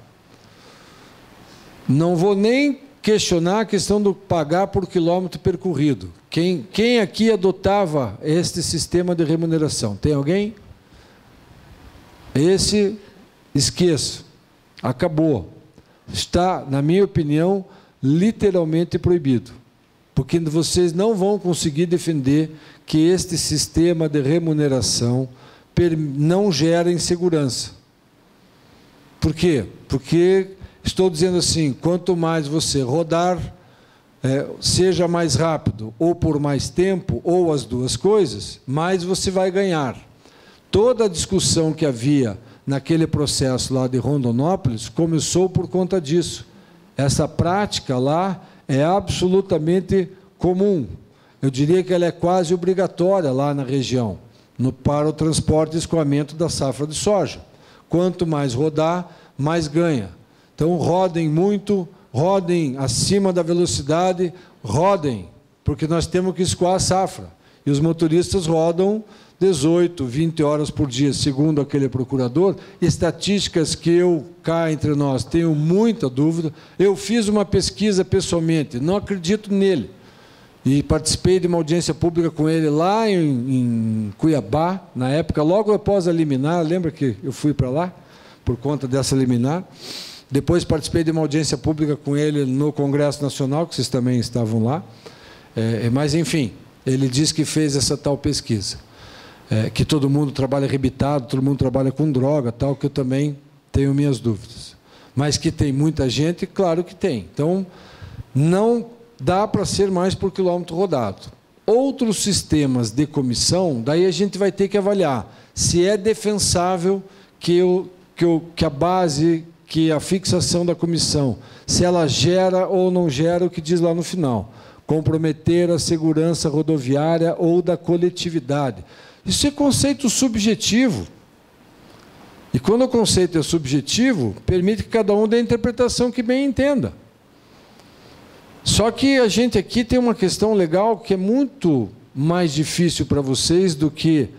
Não vou nem questionar a questão do pagar por quilômetro percorrido. Quem aqui adotava este sistema de remuneração? Tem alguém? Esse, esqueço. Acabou. Está, na minha opinião, literalmente proibido. Porque vocês não vão conseguir defender que este sistema de remuneração não gera insegurança. Por quê? Porque estou dizendo assim, quanto mais você rodar, seja mais rápido, ou por mais tempo, ou as duas coisas, mais você vai ganhar. Toda a discussão que havia naquele processo lá de Rondonópolis começou por conta disso. Essa prática lá é absolutamente comum. Eu diria que ela é quase obrigatória lá na região, para o transporte e escoamento da safra de soja. Quanto mais rodar, mais ganha. Então, rodem muito, rodem acima da velocidade, rodem, porque nós temos que escoar a safra. E os motoristas rodam 18, 20 horas por dia, segundo aquele procurador. Estatísticas que eu, cá entre nós, tenho muita dúvida. Eu fiz uma pesquisa pessoalmente, não acredito nele. E participei de uma audiência pública com ele lá em Cuiabá, na época, logo após a liminar. Lembra que eu fui para lá, por conta dessa liminar? Depois participei de uma audiência pública com ele no Congresso Nacional, que vocês também estavam lá. Mas, enfim, ele disse que fez essa tal pesquisa. Que todo mundo trabalha arrebitado, todo mundo trabalha com droga, tal, que eu também tenho minhas dúvidas. Mas que tem muita gente, claro que tem. Então, não dá para ser mais por quilômetro rodado. Outros sistemas de comissão, daí a gente vai ter que avaliar se é defensável que a base, que a fixação da comissão, se ela gera ou não gera o que diz lá no final, comprometer a segurança rodoviária ou da coletividade. Isso é conceito subjetivo. E quando o conceito é subjetivo, permite que cada um dê a interpretação que bem entenda. Só que a gente aqui tem uma questão legal que é muito mais difícil para vocês do que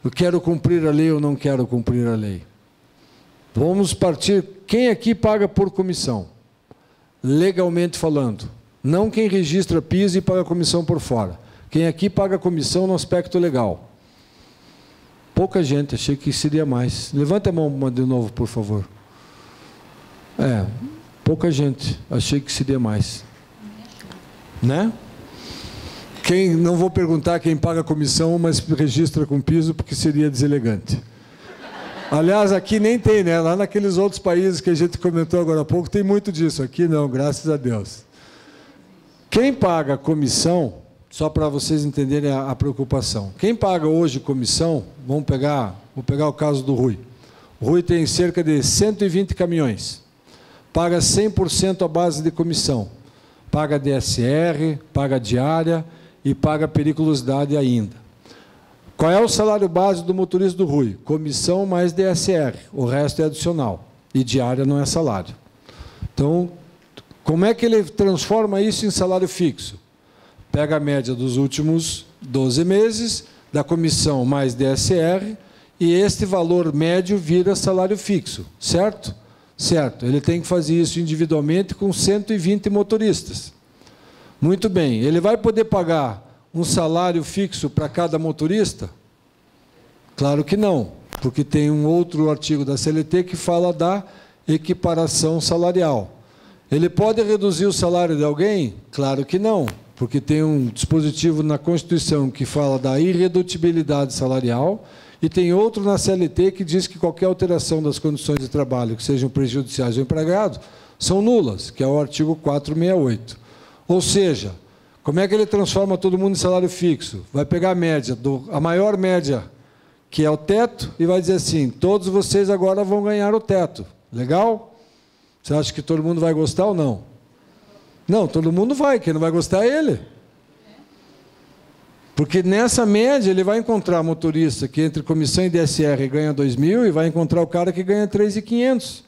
eu quero cumprir a lei ou não quero cumprir a lei. Vamos partir, quem aqui paga por comissão? Legalmente falando. Não quem registra PIS e paga comissão por fora. Quem aqui paga comissão no aspecto legal. Pouca gente, achei que seria mais. Levanta a mão de novo, por favor. Pouca gente, achei que seria mais. Né? Não vou perguntar quem paga comissão, mas registra com piso, porque seria deselegante. Aliás, aqui nem tem, né? Lá naqueles outros países que a gente comentou agora há pouco, tem muito disso. Aqui não, graças a Deus. Quem paga comissão, só para vocês entenderem a preocupação, quem paga hoje comissão, vou pegar o caso do Rui. O Rui tem cerca de 120 caminhões. Paga 100% a base de comissão. Paga DSR, paga diária e paga periculosidade ainda. Qual é o salário base do motorista do Rui? Comissão mais DSR, o resto é adicional. E diária não é salário. Então, como é que ele transforma isso em salário fixo? Pega a média dos últimos 12 meses, da comissão mais DSR, e este valor médio vira salário fixo, certo? Certo, ele tem que fazer isso individualmente com 120 motoristas. Muito bem, ele vai poder pagar um salário fixo para cada motorista? Claro que não, porque tem um outro artigo da CLT que fala da equiparação salarial. Ele pode reduzir o salário de alguém? Claro que não, porque tem um dispositivo na Constituição que fala da irredutibilidade salarial e tem outro na CLT que diz que qualquer alteração das condições de trabalho que sejam prejudiciais ao empregado são nulas, que é o artigo 468. Ou seja, como é que ele transforma todo mundo em salário fixo? Vai pegar a média, a maior média, que é o teto, e vai dizer assim, todos vocês agora vão ganhar o teto. Legal? Você acha que todo mundo vai gostar ou não? Não, todo mundo vai, quem não vai gostar é ele. Porque nessa média ele vai encontrar motorista que entre comissão e DSR ganha 2.000 e vai encontrar o cara que ganha 3.500.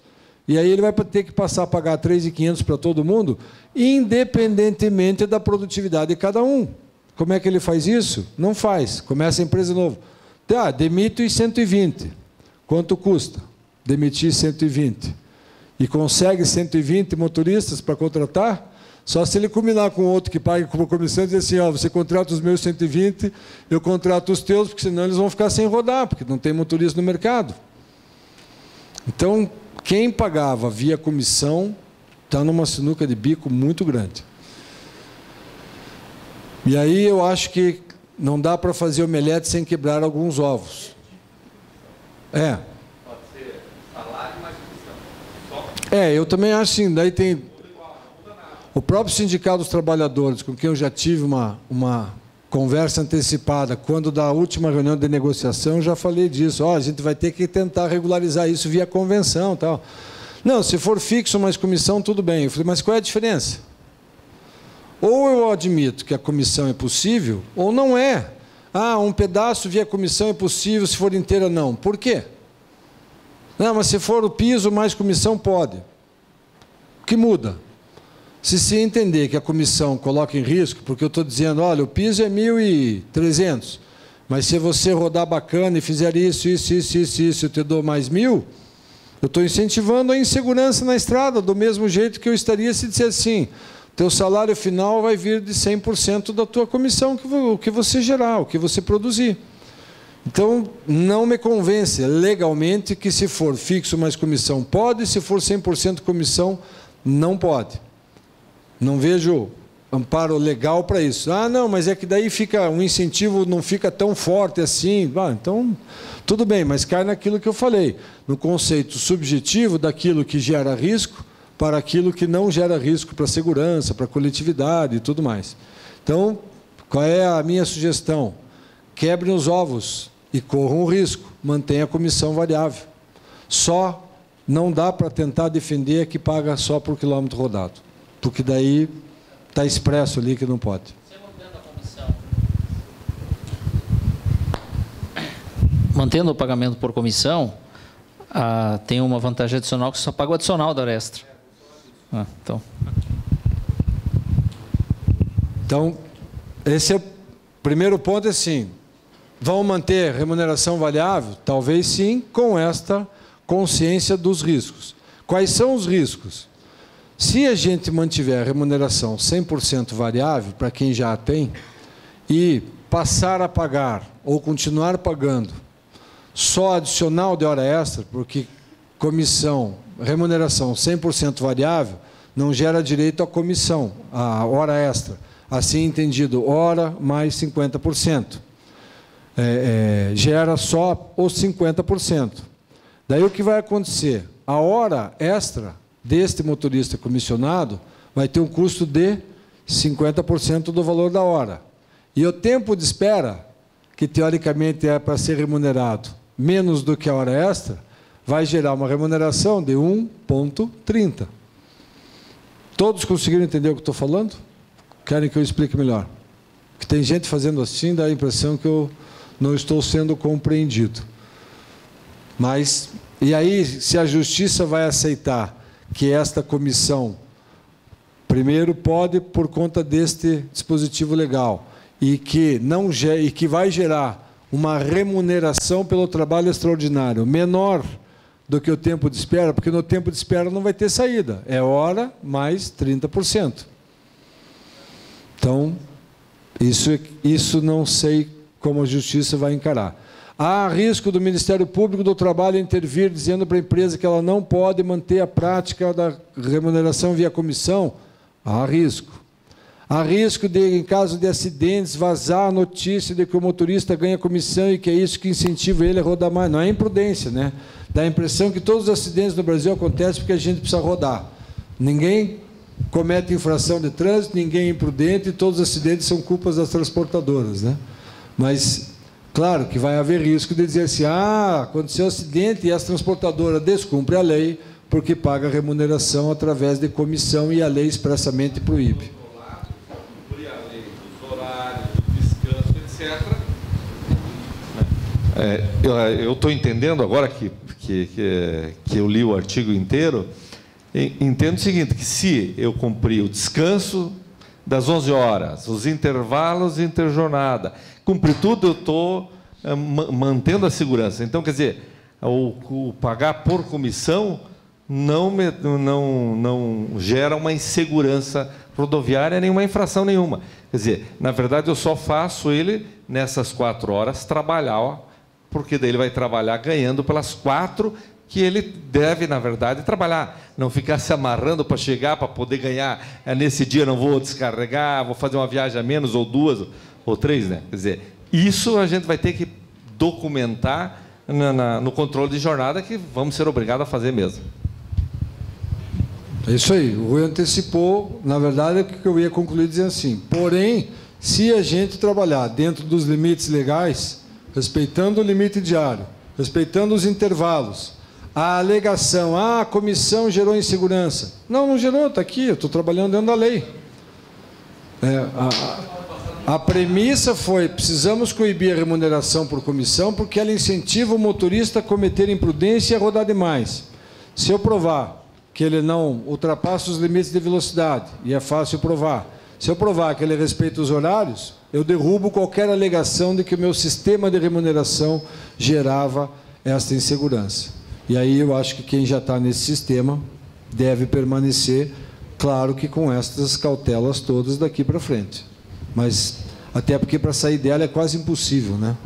E aí ele vai ter que passar a pagar 3.500 para todo mundo, independentemente da produtividade de cada um. Como é que ele faz isso? Não faz. Começa a empresa de novo. Demito e 120. Quanto custa? Demitir 120. E consegue 120 motoristas para contratar? Só se ele combinar com outro que pague como comissão e dizer assim, você contrata os meus 120, eu contrato os teus, porque senão eles vão ficar sem rodar, porque não tem motorista no mercado. Então, quem pagava via comissão está numa sinuca de bico muito grande. E aí eu acho que não dá para fazer omelete sem quebrar alguns ovos. Pode ser salário mais comissão. Eu também acho assim, daí tem... O próprio Sindicato dos Trabalhadores, com quem eu já tive uma conversa antecipada, quando da última reunião de negociação, eu já falei disso. A gente vai ter que tentar regularizar isso via convenção. Tal. Não, se for fixo mais comissão, tudo bem. Eu falei, mas qual é a diferença? Ou eu admito que a comissão é possível, ou não é. Um pedaço via comissão é possível, se for inteira, não. Por quê? Não, mas se for o piso mais comissão, pode. O que muda? Se entender que a comissão coloca em risco, porque eu estou dizendo, olha, o piso é 1.300, mas se você rodar bacana e fizer isso, eu te dou mais 1.000, eu estou incentivando a insegurança na estrada, do mesmo jeito que eu estaria se disser assim, teu salário final vai vir de 100% da tua comissão, o que você gerar, o que você produzir. Então, não me convence legalmente que se for fixo mais comissão pode, se for 100% comissão, não pode. Não vejo amparo legal para isso. Não, mas é que daí fica um incentivo, não fica tão forte assim. Então, tudo bem, mas cai naquilo que eu falei, no conceito subjetivo daquilo que gera risco para aquilo que não gera risco para a segurança, para a coletividade e tudo mais. Então, qual é a minha sugestão? Quebrem os ovos e corram o risco, mantenha a comissão variável. Só não dá para tentar defender que paga só por quilômetro rodado. Porque daí está expresso ali que não pode. Mantendo o pagamento por comissão, tem uma vantagem adicional que só paga o adicional da hora extra. Então, esse é o primeiro ponto, sim. Vão manter remuneração variável? Talvez sim, com esta consciência dos riscos. Quais são os riscos? Se a gente mantiver a remuneração 100% variável, para quem já a tem, e passar a pagar, ou continuar pagando, só adicional de hora extra, porque remuneração 100% variável, não gera direito à comissão, à hora extra. Assim entendido, hora mais 50%. Gera só os 50%. Daí o que vai acontecer? A hora extra deste motorista comissionado vai ter um custo de 50% do valor da hora. E o tempo de espera, que teoricamente é para ser remunerado menos do que a hora extra, vai gerar uma remuneração de 1,30. Todos conseguiram entender o que estou falando? Querem que eu explique melhor? Porque tem gente fazendo assim, dá a impressão que eu não estou sendo compreendido. Mas, e aí, se a Justiça vai aceitar que esta comissão, primeiro, pode, por conta deste dispositivo legal, e que vai gerar uma remuneração pelo trabalho extraordinário menor do que o tempo de espera, porque no tempo de espera não vai ter saída, é hora mais 30%. Então, isso não sei como a Justiça vai encarar. Há risco do Ministério Público do Trabalho intervir dizendo para a empresa que ela não pode manter a prática da remuneração via comissão? Há risco. Há risco de, em caso de acidentes, vazar a notícia de que o motorista ganha comissão e que é isso que incentiva ele a rodar mais. Não é imprudência, né? Dá a impressão que todos os acidentes no Brasil acontecem porque a gente precisa rodar. Ninguém comete infração de trânsito, ninguém é imprudente, e todos os acidentes são culpas das transportadoras, né? Mas, claro que vai haver risco de dizer assim, aconteceu um acidente e essa transportadora descumpre a lei porque paga remuneração através de comissão e a lei expressamente proíbe. Cumprir a lei dos horários, do descanso, etc. Eu estou entendendo agora que eu li o artigo inteiro, entendo o seguinte, que se eu cumprir o descanso das 11 horas, os intervalos interjornada, cumprir tudo, eu estou mantendo a segurança. Então, quer dizer, o pagar por comissão não gera uma insegurança rodoviária, nenhuma infração nenhuma. Quer dizer, na verdade, eu só faço ele, nessas 4 horas, trabalhar, porque daí ele vai trabalhar ganhando pelas 4 que ele deve, na verdade, trabalhar. Não ficar se amarrando para chegar, para poder ganhar. Nesse dia não vou descarregar, vou fazer uma viagem a menos, ou 2, ou 3, né? Quer dizer, isso a gente vai ter que documentar no controle de jornada, que vamos ser obrigados a fazer mesmo. É isso aí. O Rui antecipou, na verdade, o que eu ia concluir dizendo assim, porém, se a gente trabalhar dentro dos limites legais, respeitando o limite diário, respeitando os intervalos, a alegação, a comissão gerou insegurança. Não gerou, está aqui, eu estou trabalhando dentro da lei. A premissa foi, precisamos coibir a remuneração por comissão porque ela incentiva o motorista a cometer imprudência e a rodar demais. Se eu provar que ele não ultrapassa os limites de velocidade, e é fácil provar, se eu provar que ele respeita os horários, eu derrubo qualquer alegação de que o meu sistema de remuneração gerava esta insegurança. E aí eu acho que quem já está nesse sistema deve permanecer, claro que com estas cautelas todas daqui para frente. Mas, até porque para sair dela é quase impossível, né?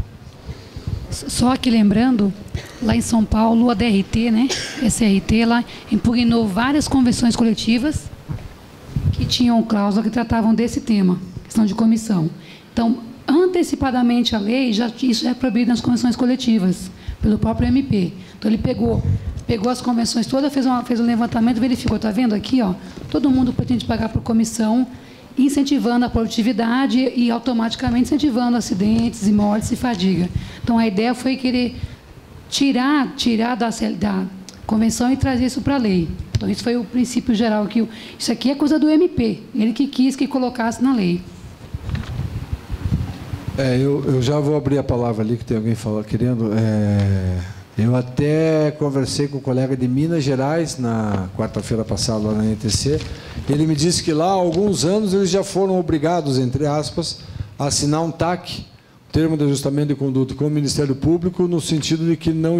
Só que lembrando, lá em São Paulo, a DRT, né, SRT, lá impugnou várias convenções coletivas que tinham cláusulas que tratavam desse tema, questão de comissão. Então, antecipadamente a lei, isso já é proibido nas convenções coletivas, pelo próprio MP. Então, ele pegou as convenções todas, fez um levantamento, verificou, está vendo aqui, ó, todo mundo pretende pagar por comissão, incentivando a produtividade e automaticamente incentivando acidentes e mortes e fadiga. Então, a ideia foi querer tirar da convenção e trazer isso para a lei. Então, isso foi o princípio geral, que isso aqui é coisa do MP, ele que quis que colocasse na lei. Eu já vou abrir a palavra ali, que tem alguém querendo. Eu até conversei com o colega de Minas Gerais na quarta-feira passada lá na NTC. Ele me disse que lá há alguns anos eles já foram obrigados, entre aspas, a assinar um TAC, termo de ajustamento de conduta, com o Ministério Público, no sentido de que não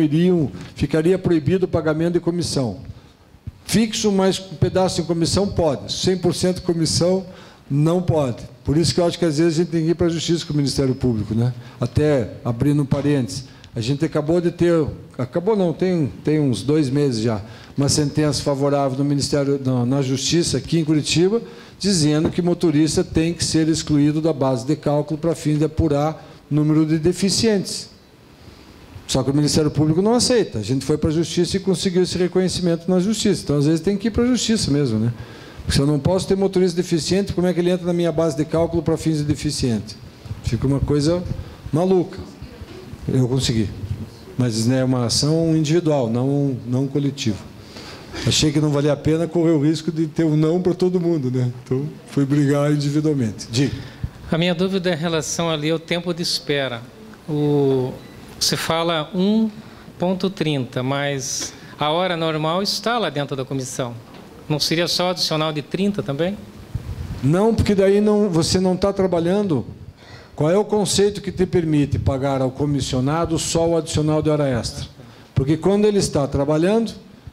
ficaria proibido o pagamento de comissão. Fixo, mas um pedaço de comissão pode. 100% comissão não pode. Por isso que eu acho que às vezes a gente tem que ir para a Justiça com o Ministério Público, né? Até abrindo um parênteses. A gente acabou de ter, tem uns 2 meses já, uma sentença favorável do Ministério, na Justiça aqui em Curitiba, dizendo que motorista tem que ser excluído da base de cálculo para fim de apurar número de deficientes. Só que o Ministério Público não aceita. A gente foi para a Justiça e conseguiu esse reconhecimento na Justiça. Então, às vezes, tem que ir para a Justiça mesmo, né? Porque se eu não posso ter motorista deficiente, como é que ele entra na minha base de cálculo para fins de deficiente? Fica uma coisa maluca. Eu consegui. Mas é uma ação individual, não coletiva. Achei que não valia a pena correr o risco de ter um não para todo mundo, né? Então, fui brigar individualmente. Diga. A minha dúvida é em relação ali ao tempo de espera. Você fala 1,30, mas a hora normal está lá dentro da comissão. Não seria só adicional de 30 também? Não, porque daí você não está trabalhando. Qual é o conceito que te permite pagar ao comissionado só o adicional de hora extra? Porque quando ele está trabalhando,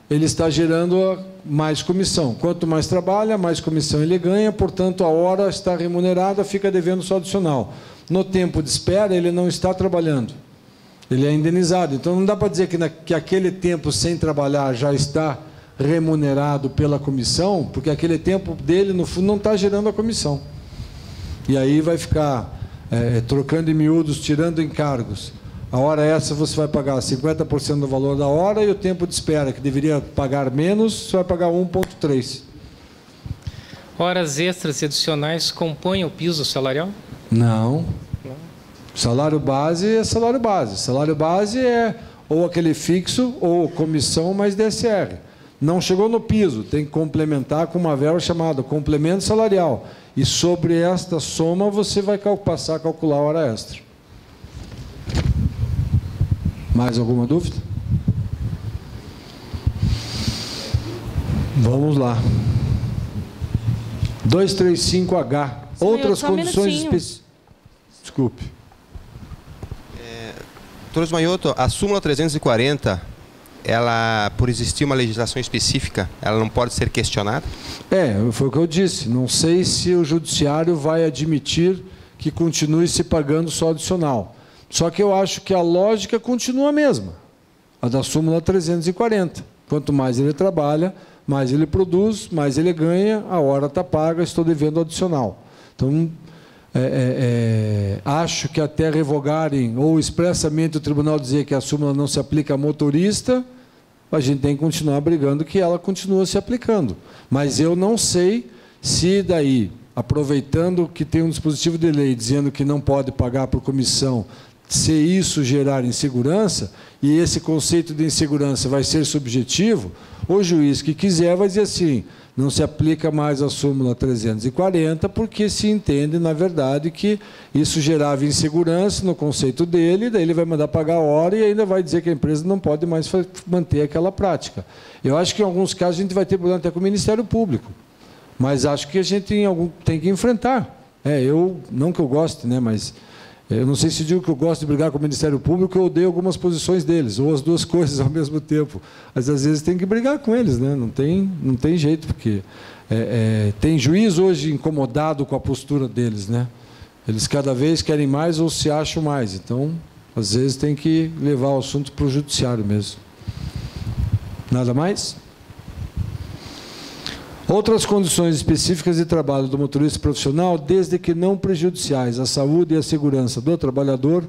ele está gerando mais comissão. Quanto mais trabalha, mais comissão ele ganha, portanto, a hora está remunerada, fica devendo só adicional. No tempo de espera, ele não está trabalhando. Ele é indenizado. Então, não dá para dizer que aquele tempo sem trabalhar já está remunerado pela comissão, porque aquele tempo dele, no fundo, não está gerando a comissão. E aí vai ficar trocando em miúdos, tirando encargos. A hora essa você vai pagar 50% do valor da hora e o tempo de espera, que deveria pagar menos, você vai pagar 1,3. Horas extras e adicionais compõem o piso salarial? Não. Salário base é salário base. Salário base é ou aquele fixo ou comissão mais DSR. Não chegou no piso, tem que complementar com uma verba chamada complemento salarial. E sobre esta soma você vai passar a calcular a hora extra. Mais alguma dúvida? Vamos lá. 235H. Outras condições específicas. Desculpe. Doutor Osmanioto, a súmula 340, ela, por existir uma legislação específica, ela não pode ser questionada? Foi o que eu disse. Não sei se o judiciário vai admitir que continue se pagando só adicional. Só que eu acho que a lógica continua a mesma, a da súmula 340. Quanto mais ele trabalha, mais ele produz, mais ele ganha, a hora está paga, estou devendo adicional. Então, acho que até revogarem ou expressamente o tribunal dizer que a súmula não se aplica a motorista, a gente tem que continuar brigando que ela continua se aplicando. Mas eu não sei se daí, aproveitando que tem um dispositivo de lei dizendo que não pode pagar por comissão, se isso gerar insegurança, e esse conceito de insegurança vai ser subjetivo, o juiz que quiser vai dizer assim, não se aplica mais a súmula 340, porque se entende, na verdade, que isso gerava insegurança no conceito dele, daí ele vai mandar pagar a hora e ainda vai dizer que a empresa não pode mais manter aquela prática. Eu acho que em alguns casos a gente vai ter problema até com o Ministério Público, mas acho que a gente tem que enfrentar. Não que eu goste, né, mas eu não sei se digo que eu gosto de brigar com o Ministério Público, eu odeio algumas posições deles, ou as duas coisas ao mesmo tempo. Mas, às vezes, tem que brigar com eles, né? Não tem jeito, porque tem juiz hoje incomodado com a postura deles, né? Eles cada vez querem mais ou se acham mais. Então, às vezes, tem que levar o assunto para o judiciário mesmo. Nada mais? Outras condições específicas de trabalho do motorista profissional, desde que não prejudiciais à saúde e à segurança do trabalhador,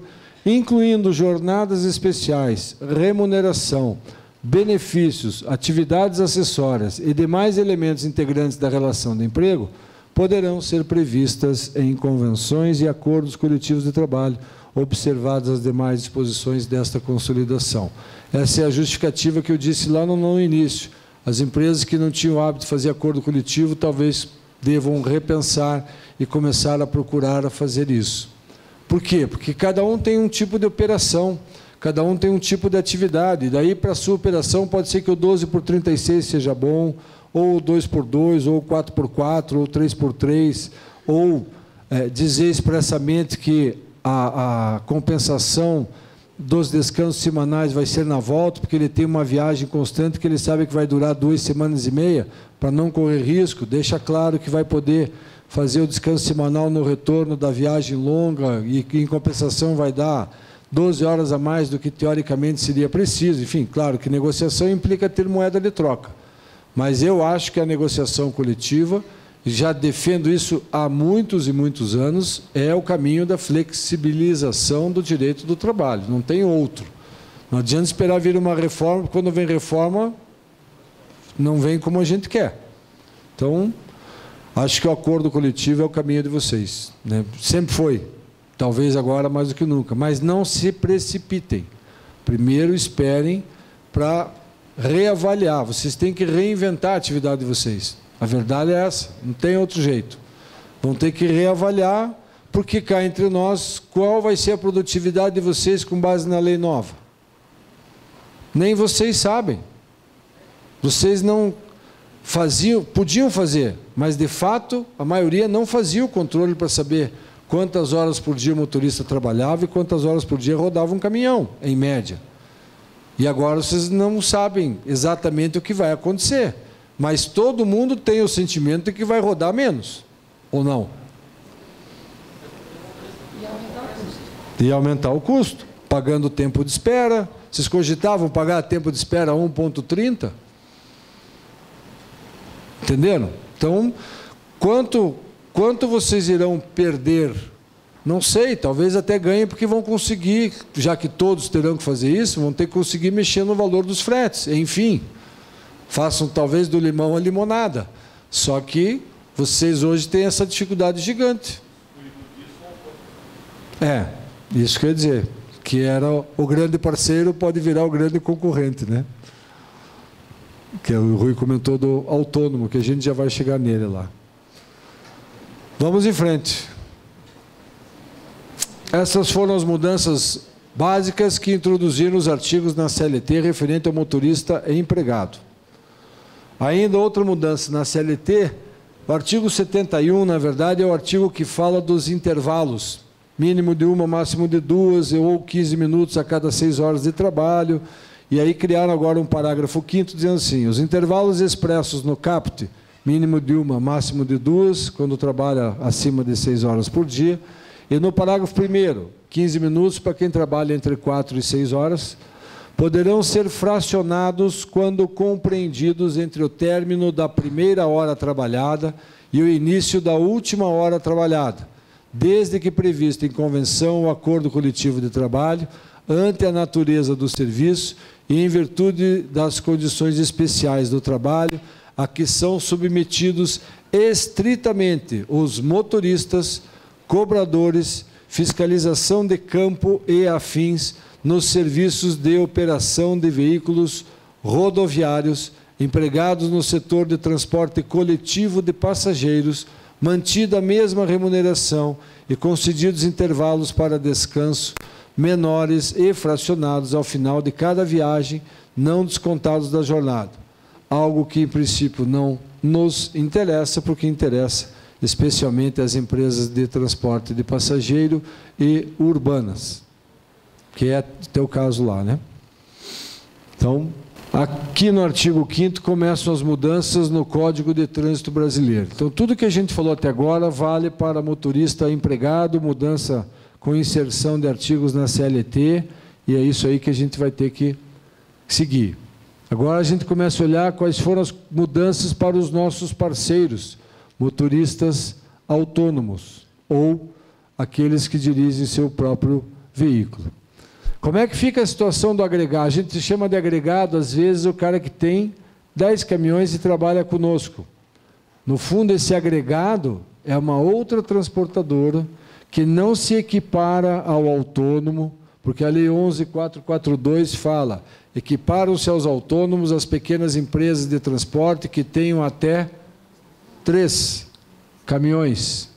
incluindo jornadas especiais, remuneração, benefícios, atividades acessórias e demais elementos integrantes da relação de emprego, poderão ser previstas em convenções e acordos coletivos de trabalho, observadas as demais disposições desta consolidação. Essa é a justificativa que eu disse lá no início. As empresas que não tinham o hábito de fazer acordo coletivo talvez devam repensar e começar a procurar a fazer isso. Por quê? Porque cada um tem um tipo de operação, cada um tem um tipo de atividade. Daí, para a sua operação, pode ser que o 12x36 seja bom, ou o 2x2, ou o 4x4, ou o 3x3, ou dizer expressamente que a compensação dos descansos semanais vai ser na volta, porque ele tem uma viagem constante que ele sabe que vai durar 2 semanas e meia, para não correr risco, deixa claro que vai poder fazer o descanso semanal no retorno da viagem longa e que, em compensação, vai dar 12 horas a mais do que, teoricamente, seria preciso. Enfim, claro que negociação implica ter moeda de troca. Mas eu acho que a negociação coletiva, já defendo isso há muitos e muitos anos, é o caminho da flexibilização do direito do trabalho, não tem outro. Não adianta esperar vir uma reforma, porque quando vem reforma, não vem como a gente quer. Então, acho que o acordo coletivo é o caminho de vocês, né? Sempre foi, talvez agora mais do que nunca, mas não se precipitem. Primeiro esperem para reavaliar, vocês têm que reinventar a atividade de vocês. A verdade é essa, não tem outro jeito. Vão ter que reavaliar, porque cá entre nós, qual vai ser a produtividade de vocês com base na lei nova? Nem vocês sabem. Vocês não faziam, podiam fazer, mas de fato a maioria não fazia o controle para saber quantas horas por dia o motorista trabalhava e quantas horas por dia rodava um caminhão, em média. E agora vocês não sabem exatamente o que vai acontecer. Mas todo mundo tem o sentimento de que vai rodar menos, ou não? E aumentar o custo, pagando o tempo de espera. Vocês cogitavam pagar tempo de espera 1,30? Entenderam? Então, quanto vocês irão perder? Não sei, talvez até ganhem, porque vão conseguir, já que todos terão que fazer isso, vão ter que conseguir mexer no valor dos fretes, enfim. Façam talvez do limão a limonada. Só que vocês hoje têm essa dificuldade gigante. Isso quer dizer, que era o grande parceiro pode virar o grande concorrente, né? Que o Rui comentou do autônomo, que a gente já vai chegar nele lá. Vamos em frente. Essas foram as mudanças básicas que introduziram os artigos na CLT referente ao motorista e empregado. Ainda outra mudança na CLT, o artigo 71, na verdade, é o artigo que fala dos intervalos, mínimo de 1, máximo de 2, ou 15 minutos a cada 6 horas de trabalho. E aí criaram agora um parágrafo 5º dizendo assim: os intervalos expressos no CAPT, mínimo de 1, máximo de 2, quando trabalha acima de 6 horas por dia. E no parágrafo 1º, 15 minutos para quem trabalha entre 4 e 6 horas, poderão ser fracionados quando compreendidos entre o término da primeira hora trabalhada e o início da última hora trabalhada, desde que previsto em convenção ou acordo coletivo de trabalho, ante a natureza do serviço e em virtude das condições especiais do trabalho a que são submetidos estritamente os motoristas, cobradores, fiscalização de campo e afins nos serviços de operação de veículos rodoviários, empregados no setor de transporte coletivo de passageiros, mantida a mesma remuneração e concedidos intervalos para descanso menores e fracionados ao final de cada viagem, não descontados da jornada. Algo que, em princípio, não nos interessa, porque interessa especialmente as empresas de transporte de passageiro e urbanas, que é o teu caso lá, né? Então, aqui no artigo 5º começam as mudanças no Código de Trânsito Brasileiro. Então, tudo que a gente falou até agora vale para motorista empregado, mudança com inserção de artigos na CLT, e é isso aí que a gente vai ter que seguir. Agora a gente começa a olhar quais foram as mudanças para os nossos parceiros, motoristas autônomos, ou aqueles que dirigem seu próprio veículo. Como é que fica a situação do agregado? A gente chama de agregado, às vezes, o cara que tem 10 caminhões e trabalha conosco. No fundo, esse agregado é uma outra transportadora que não se equipara ao autônomo, porque a Lei 11.442 fala: equiparam-se aos autônomos as pequenas empresas de transporte que tenham até 3 caminhões.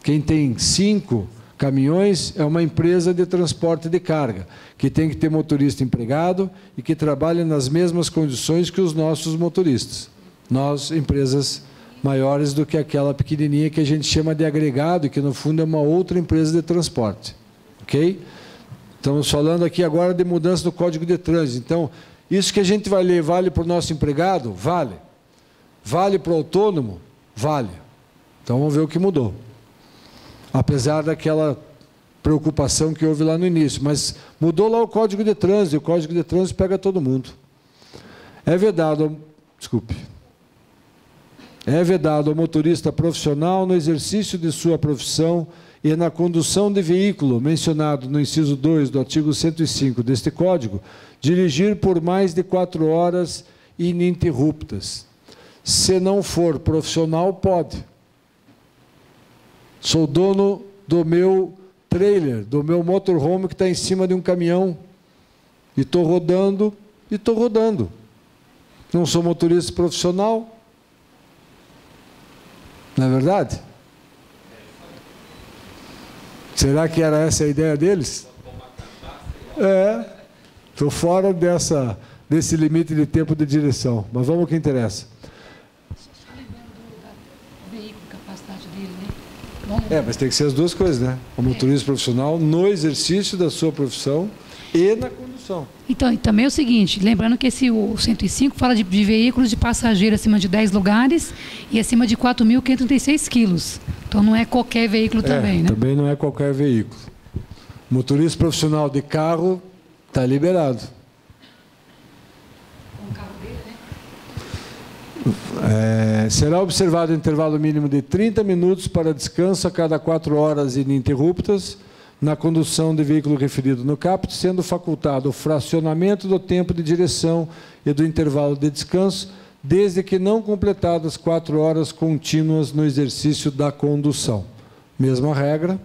Quem tem 5 Caminhões é uma empresa de transporte de carga, que tem que ter motorista empregado e que trabalha nas mesmas condições que os nossos motoristas. Nós, empresas maiores do que aquela pequenininha que a gente chama de agregado, e que, no fundo, é uma outra empresa de transporte. Ok? Estamos falando aqui agora de mudança do Código de Trânsito. Então, isso que a gente vai ler vale para o nosso empregado? Vale. Vale para o autônomo? Vale. Então, vamos ver o que mudou. Apesar daquela preocupação que houve lá no início. Mas mudou lá o Código de Trânsito, e o Código de Trânsito pega todo mundo. É vedado ao motorista profissional, no exercício de sua profissão e na condução de veículo, mencionado no inciso 2 do artigo 105 deste Código, dirigir por mais de 4 horas ininterruptas. Se não for profissional, pode. Sou dono do meu trailer, do meu motorhome que está em cima de um caminhão, e estou rodando, Não sou motorista profissional. Não é verdade? Será que era essa a ideia deles? Estou fora desse limite de tempo de direção. Mas vamos ao que interessa. Mas tem que ser as duas coisas, né? O motorista profissional no exercício da sua profissão e na condução. Então, e também é o seguinte, lembrando que o 105 fala de veículos de passageiro acima de 10 lugares e acima de 4.536 quilos. Então, não é qualquer veículo também, né? Também não é qualquer veículo. Motorista profissional de carro está liberado. Será observado um intervalo mínimo de 30 minutos para descanso a cada 4 horas ininterruptas na condução de veículo referido no caput, sendo facultado o fracionamento do tempo de direção e do intervalo de descanso, desde que não completadas 4 horas contínuas no exercício da condução. Mesma regra.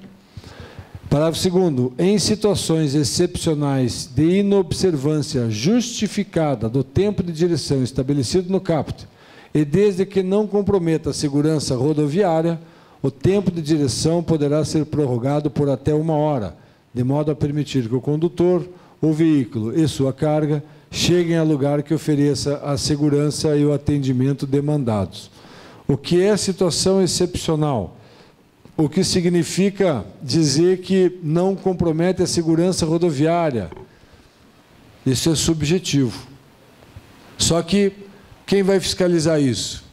Parágrafo 2º. Em situações excepcionais de inobservância justificada do tempo de direção estabelecido no caput, e desde que não comprometa a segurança rodoviária, o tempo de direção poderá ser prorrogado por até 1 hora, de modo a permitir que o condutor, o veículo e sua carga cheguem a lugar que ofereça a segurança e o atendimento demandados. O que é situação excepcional? O que significa dizer que não compromete a segurança rodoviária? Isso é subjetivo. Só que quem vai fiscalizar isso?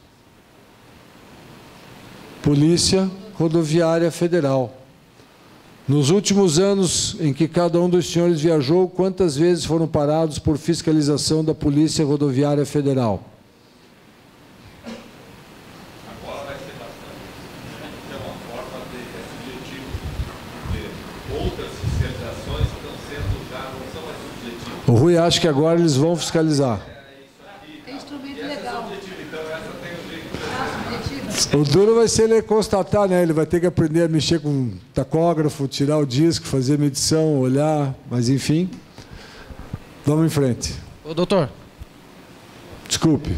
Polícia Rodoviária Federal. Nos últimos anos em que cada um dos senhores viajou, quantas vezes foram parados por fiscalização da Polícia Rodoviária Federal? Agora vai ser bastante. É uma forma subjetiva. Outras fiscalizações estão sendo já, não são mais subjetivas. O Rui acha que agora eles vão fiscalizar. O duro vai ser ele constatar, né? Ele vai ter que aprender a mexer com tacógrafo, tirar o disco, fazer medição, olhar, mas enfim. Vamos em frente. Ô, doutor. Desculpe.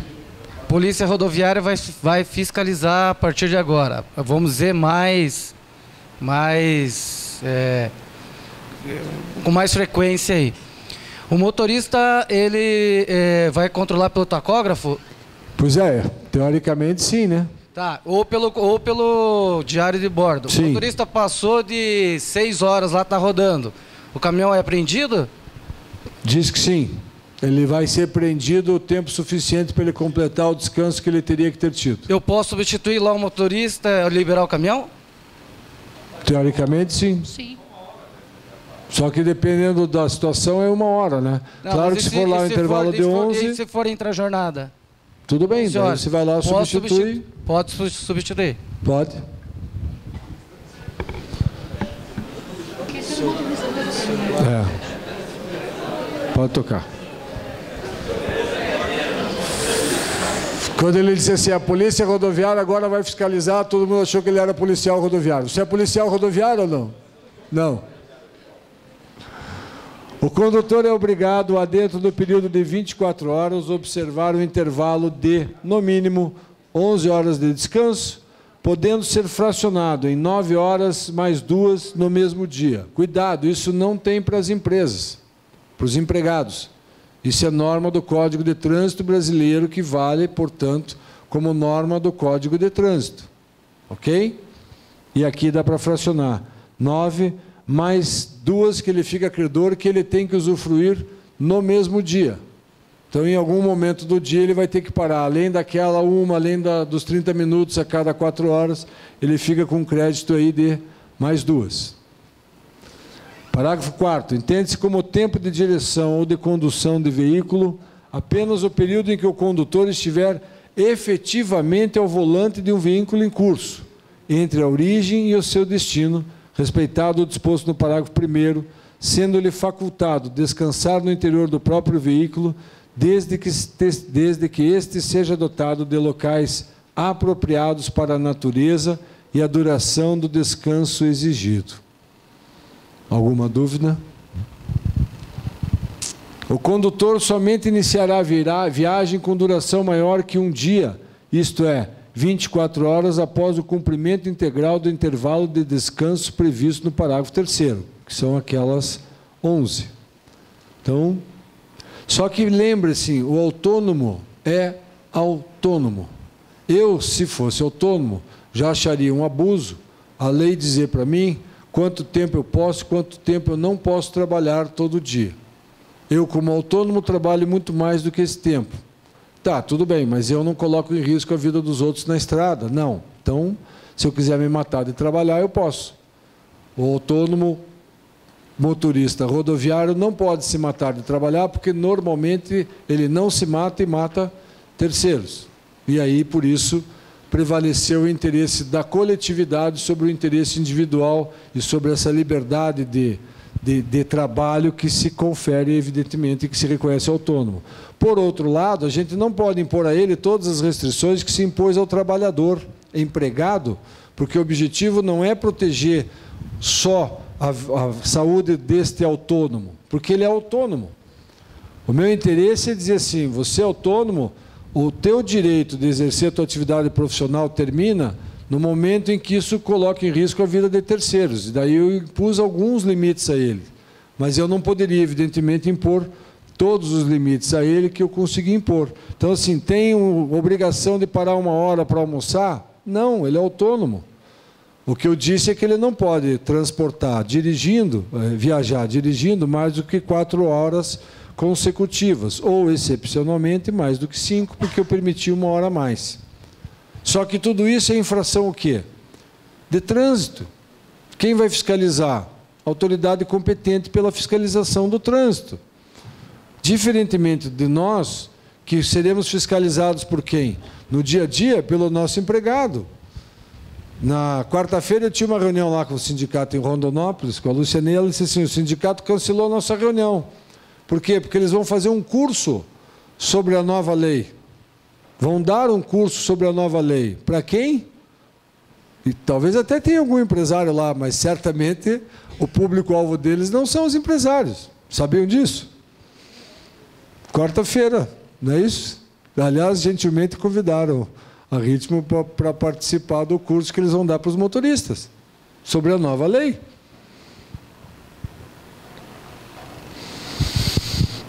Polícia Rodoviária vai fiscalizar a partir de agora. Vamos dizer com mais frequência aí. O motorista, ele vai controlar pelo tacógrafo? Pois é, teoricamente sim, né? Tá, ou pelo diário de bordo. Sim. O motorista passou de 6 horas lá, está rodando. O caminhão é apreendido? Diz que sim. Ele vai ser apreendido o tempo suficiente para ele completar o descanso que ele teria que ter tido. Eu posso substituir lá o motorista, liberar o caminhão? Teoricamente, sim. Sim. Só que dependendo da situação é 1 hora, né? Não, claro que se for lá o intervalo de 11... E se for intra-jornada? Tudo bem, daí você vai lá, substitui. Pode substituir? Pode. Pode tocar. Quando ele disse assim, a polícia rodoviária agora vai fiscalizar, todo mundo achou que ele era policial rodoviário. Você é policial rodoviário ou não? Não. O condutor é obrigado a, dentro do período de 24 horas, observar o intervalo de, no mínimo, 11 horas de descanso, podendo ser fracionado em 9 horas mais 2 no mesmo dia. Cuidado, isso não tem para as empresas, para os empregados. Isso é norma do Código de Trânsito brasileiro, que vale, portanto, como norma do Código de Trânsito. Ok? E aqui dá para fracionar 9 mais 2 que ele fica credor, que ele tem que usufruir no mesmo dia. Então, em algum momento do dia, ele vai ter que parar. Além daquela além dos 30 minutos a cada 4 horas, ele fica com um crédito aí de mais 2. Parágrafo 4º. Entende-se como tempo de direção ou de condução de veículo apenas o período em que o condutor estiver efetivamente ao volante de um veículo em curso, entre a origem e o seu destino, respeitado o disposto no parágrafo 1º, sendo-lhe facultado descansar no interior do próprio veículo, desde que este seja dotado de locais apropriados para a natureza e a duração do descanso exigido. Alguma dúvida? O condutor somente iniciará a viagem com duração maior que um dia, isto é, 24 horas após o cumprimento integral do intervalo de descanso previsto no parágrafo 3º, que são aquelas 11. Então, só que lembre-se, o autônomo é autônomo. Eu, se fosse autônomo, já acharia um abuso a lei dizer para mim quanto tempo eu posso, quanto tempo eu não posso trabalhar todo dia. Eu, como autônomo, trabalho muito mais do que esse tempo. Tá, tudo bem, mas eu não coloco em risco a vida dos outros na estrada. Não. Então, se eu quiser me matar de trabalhar, eu posso. O autônomo motorista rodoviário não pode se matar de trabalhar, porque normalmente ele não se mata e mata terceiros. E aí, por isso, prevaleceu o interesse da coletividade sobre o interesse individual e sobre essa liberdade de trabalho que se confere, evidentemente, e que se reconhece autônomo. Por outro lado, a gente não pode impor a ele todas as restrições que se impôs ao trabalhador empregado, porque o objetivo não é proteger só a saúde deste autônomo, porque ele é autônomo. O meu interesse é dizer assim, você é autônomo, o teu direito de exercer a tua atividade profissional termina no momento em que isso coloca em risco a vida de terceiros. E daí eu impus alguns limites a ele. Mas eu não poderia, evidentemente, impor todos os limites a ele que eu consegui impor. Então, assim, tem obrigação de parar 1 hora para almoçar? Não, ele é autônomo. O que eu disse é que ele não pode transportar viajar dirigindo mais do que 4 horas consecutivas, ou, excepcionalmente, mais do que 5, porque eu permiti 1 hora a mais. Só que tudo isso é infração o quê? De trânsito. Quem vai fiscalizar? Autoridade competente pela fiscalização do trânsito. Diferentemente de nós, que seremos fiscalizados por quem? No dia a dia, pelo nosso empregado. Na quarta-feira eu tinha uma reunião lá com o sindicato em Rondonópolis, com a Luciane, ela disse assim, o sindicato cancelou a nossa reunião. Por quê? Porque eles vão fazer um curso sobre a nova lei. Vão dar um curso sobre a nova lei. Para quem? E talvez até tenha algum empresário lá, mas certamente o público-alvo deles não são os empresários. Sabiam disso? Quarta-feira, não é isso? Aliás, gentilmente convidaram a Ritmo para participar do curso que eles vão dar para os motoristas sobre a nova lei.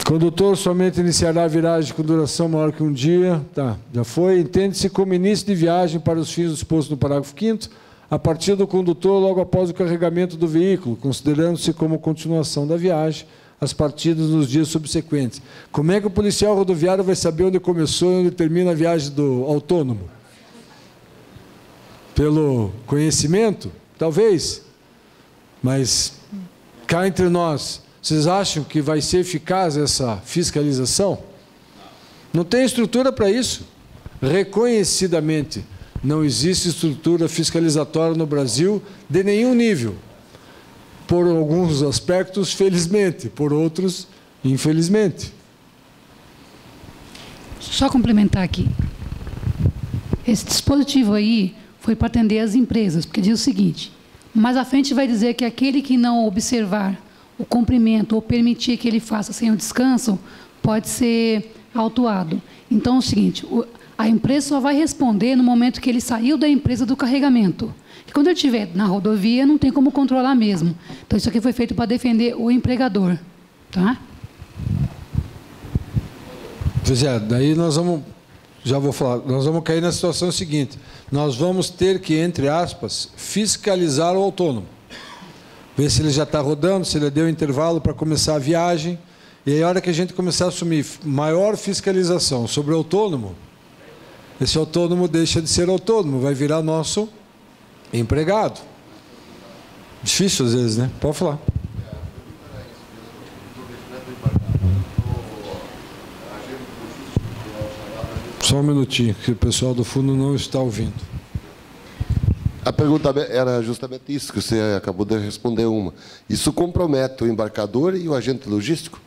Condutor somente iniciará a viagem com duração maior que um dia. Tá, já foi. Entende-se como início de viagem para os fins dispostos no parágrafo 5º, a partir do condutor logo após o carregamento do veículo, considerando-se como continuação da viagem, as partidas nos dias subsequentes. Como é que o policial rodoviário vai saber onde começou e onde termina a viagem do autônomo? Pelo conhecimento? Talvez. Mas, cá entre nós, vocês acham que vai ser eficaz essa fiscalização? Não tem estrutura para isso. Reconhecidamente, não existe estrutura fiscalizatória no Brasil de nenhum nível. Por alguns aspectos, felizmente, por outros, infelizmente. Só complementar aqui. Esse dispositivo aí foi para atender as empresas, porque diz o seguinte, mais à frente vai dizer que aquele que não observar o cumprimento ou permitir que ele faça sem o descanso, pode ser autuado. Então, é o seguinte, A empresa só vai responder no momento que ele saiu da empresa do carregamento. E quando ele estiver na rodovia, não tem como controlar mesmo. Então, isso aqui foi feito para defender o empregador. Tá? José, daí nós vamos, já vou falar, nós vamos cair na situação seguinte. Nós vamos ter que, entre aspas, fiscalizar o autônomo. Ver se ele já está rodando, se ele deu intervalo para começar a viagem. E aí, a hora que a gente começar a assumir maior fiscalização sobre o autônomo, esse autônomo deixa de ser autônomo, vai virar nosso empregado. Difícil às vezes, né? Pode falar. Só um minutinho, que o pessoal do fundo não está ouvindo. A pergunta era justamente isso, que você acabou de responder uma. Isso compromete o embarcador e o agente logístico?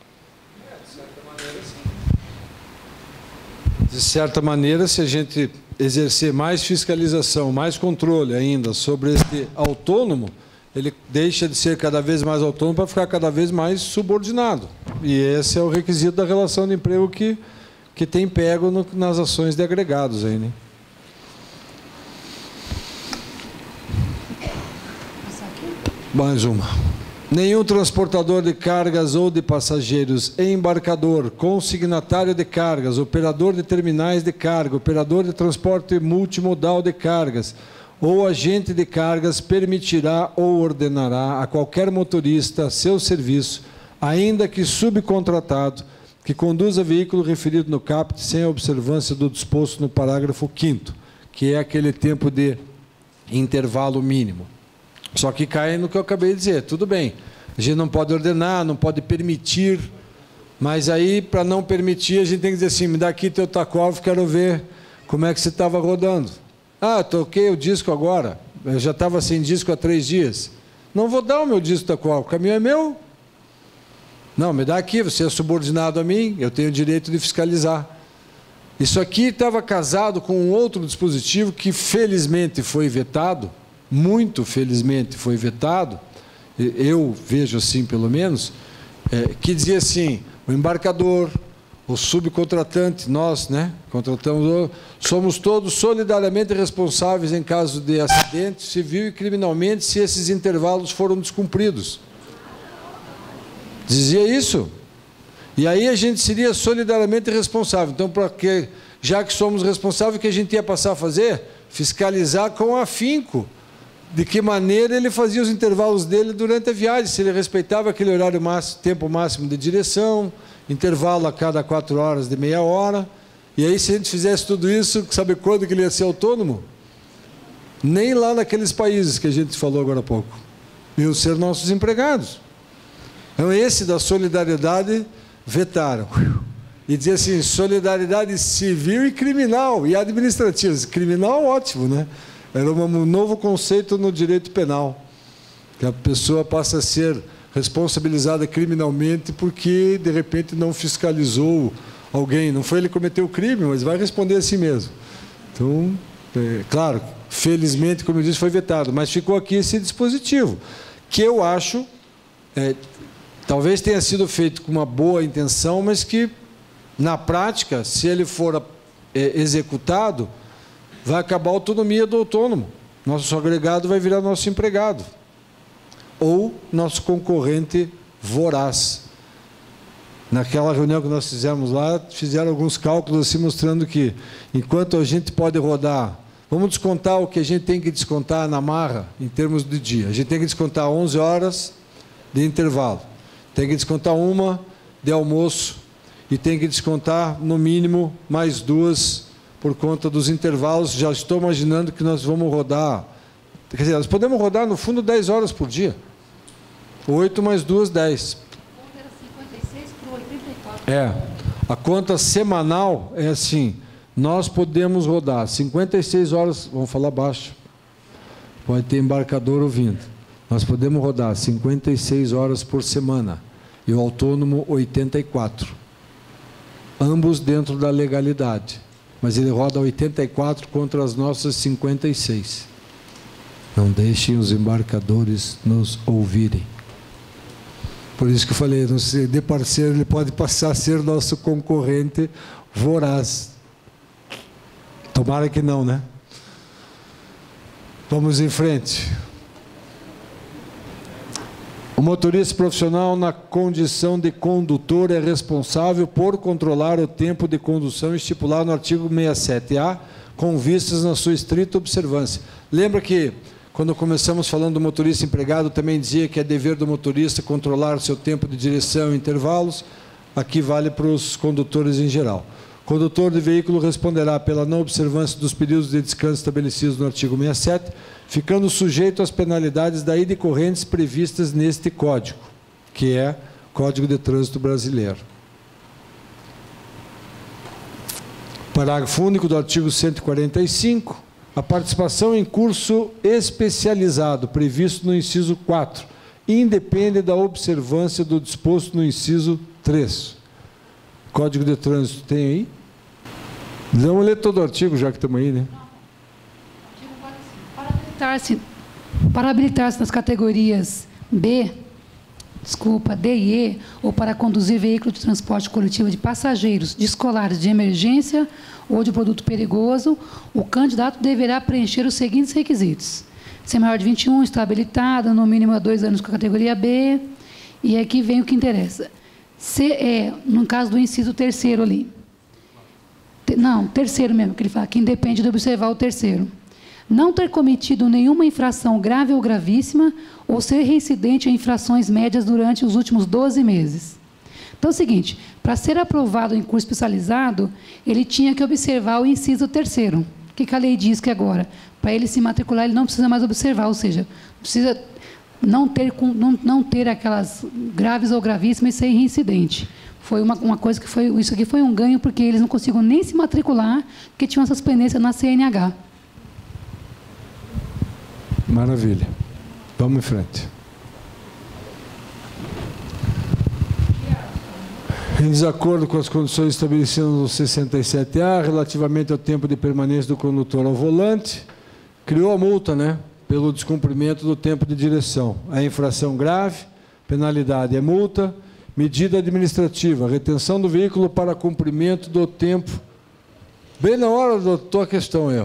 De certa maneira, se a gente exercer mais fiscalização, mais controle ainda sobre esse autônomo, ele deixa de ser cada vez mais autônomo para ficar cada vez mais subordinado. E esse é o requisito da relação de emprego que tem pego nas ações de agregados aí, né? Mais uma. Nenhum transportador de cargas ou de passageiros, embarcador, consignatário de cargas, operador de terminais de carga, operador de transporte multimodal de cargas ou agente de cargas permitirá ou ordenará a qualquer motorista seu serviço, ainda que subcontratado, que conduza veículo referido no caput sem a observância do disposto no parágrafo 5º, que é aquele tempo de intervalo mínimo. Só que cai no que eu acabei de dizer, tudo bem, a gente não pode ordenar, não pode permitir, mas aí, para não permitir, a gente tem que dizer assim, me dá aqui teu tacógrafo, quero ver como é que você estava rodando. Ah, toquei o disco agora, eu já estava sem disco há 3 dias. Não vou dar o meu disco tacógrafo, o caminhão é meu. Não, me dá aqui, você é subordinado a mim, eu tenho o direito de fiscalizar. Isso aqui estava casado com um outro dispositivo que felizmente foi vetado, muito felizmente foi vetado, eu vejo assim pelo menos, que dizia assim, o embarcador, o subcontratante, nós, né, contratamos, somos todos solidariamente responsáveis em caso de acidente civil e criminalmente se esses intervalos foram descumpridos. Dizia isso. E aí a gente seria solidariamente responsável. Então, já que somos responsáveis, o que a gente ia passar a fazer? Fiscalizar com afinco de que maneira ele fazia os intervalos dele durante a viagem, se ele respeitava aquele horário máximo, tempo máximo de direção, intervalo a cada 4 horas de meia hora. E aí, se a gente fizesse tudo isso, sabe quando que ele ia ser autônomo? Nem lá naqueles países que a gente falou agora há pouco. Iam ser nossos empregados. Então, esse da solidariedade vetaram. E dizia assim, solidariedade civil e criminal, e administrativa. Criminal, ótimo, né? Era um novo conceito no direito penal, que a pessoa passa a ser responsabilizada criminalmente porque, de repente, não fiscalizou alguém. Não foi ele que cometeu o crime, mas vai responder a si mesmo. Então, claro, felizmente, como eu disse, foi vetado, mas ficou aqui esse dispositivo, que eu acho, talvez tenha sido feito com uma boa intenção, mas que, na prática, se ele for executado, vai acabar a autonomia do autônomo. Nosso agregado vai virar nosso empregado. Ou nosso concorrente voraz. Naquela reunião que nós fizemos lá, fizeram alguns cálculos assim, mostrando que, enquanto a gente pode rodar, vamos descontar o que a gente tem que descontar na marra, em termos de dia. A gente tem que descontar 11 horas de intervalo. Tem que descontar 1 de almoço. E tem que descontar, no mínimo, mais 2 por conta dos intervalos. Já estou imaginando que nós vamos rodar, quer dizer, nós podemos rodar no fundo 10 horas por dia. 8 mais 2, 10. A conta semanal é assim, nós podemos rodar 56 horas, vamos falar baixo, pode ter embarcador ouvindo, nós podemos rodar 56 horas por semana, e o autônomo 84, ambos dentro da legalidade. Mas ele roda 84 contra as nossas 56. Não deixem os embarcadores nos ouvirem. Por isso que eu falei, de parceiro, ele pode passar a ser nosso concorrente voraz. Tomara que não, né? Vamos em frente. O motorista profissional na condição de condutor é responsável por controlar o tempo de condução estipulado no artigo 67A, com vistas na sua estrita observância. Lembra que, quando começamos falando do motorista empregado, também dizia que é dever do motorista controlar o seu tempo de direção e intervalos? Aqui vale para os condutores em geral. O condutor de veículo responderá pela não observância dos períodos de descanso estabelecidos no artigo 67, ficando sujeito às penalidades daí decorrentes previstas neste Código, que é Código de Trânsito Brasileiro. Parágrafo único do artigo 145. A participação em curso especializado previsto no inciso 4 independe da observância do disposto no inciso 3. Código de Trânsito tem aí? Vamos ler todo o artigo, já que estamos aí, né? Para habilitar-se nas categorias D e E, ou para conduzir veículo de transporte coletivo de passageiros, de escolares de emergência ou de produto perigoso, o candidato deverá preencher os seguintes requisitos: ser maior de 21, estar habilitado, no mínimo há 2 anos com a categoria B, e aqui vem o que interessa. No caso do inciso 3º ali. Não, 3º mesmo, que ele fala, que independe de observar o 3º. Não ter cometido nenhuma infração grave ou gravíssima, ou ser reincidente em infrações médias durante os últimos 12 meses. Então é o seguinte, para ser aprovado em curso especializado, ele tinha que observar o inciso 3º. O que a lei diz que agora? Para ele se matricular, ele não precisa mais observar, ou seja, precisa não ter aquelas graves ou gravíssimas e ser reincidente. Foi uma coisa que foi, isso aqui foi um ganho, porque eles não conseguiam nem se matricular, porque tinham essas pendências na CNH. Maravilha. Vamos em frente. Em desacordo com as condições estabelecidas no 67A, relativamente ao tempo de permanência do condutor ao volante, criou a multa, né? Pelo descumprimento do tempo de direção. A infração grave, penalidade é multa. Medida administrativa, retenção do veículo para cumprimento do tempo. Bem na hora da tua questão aí,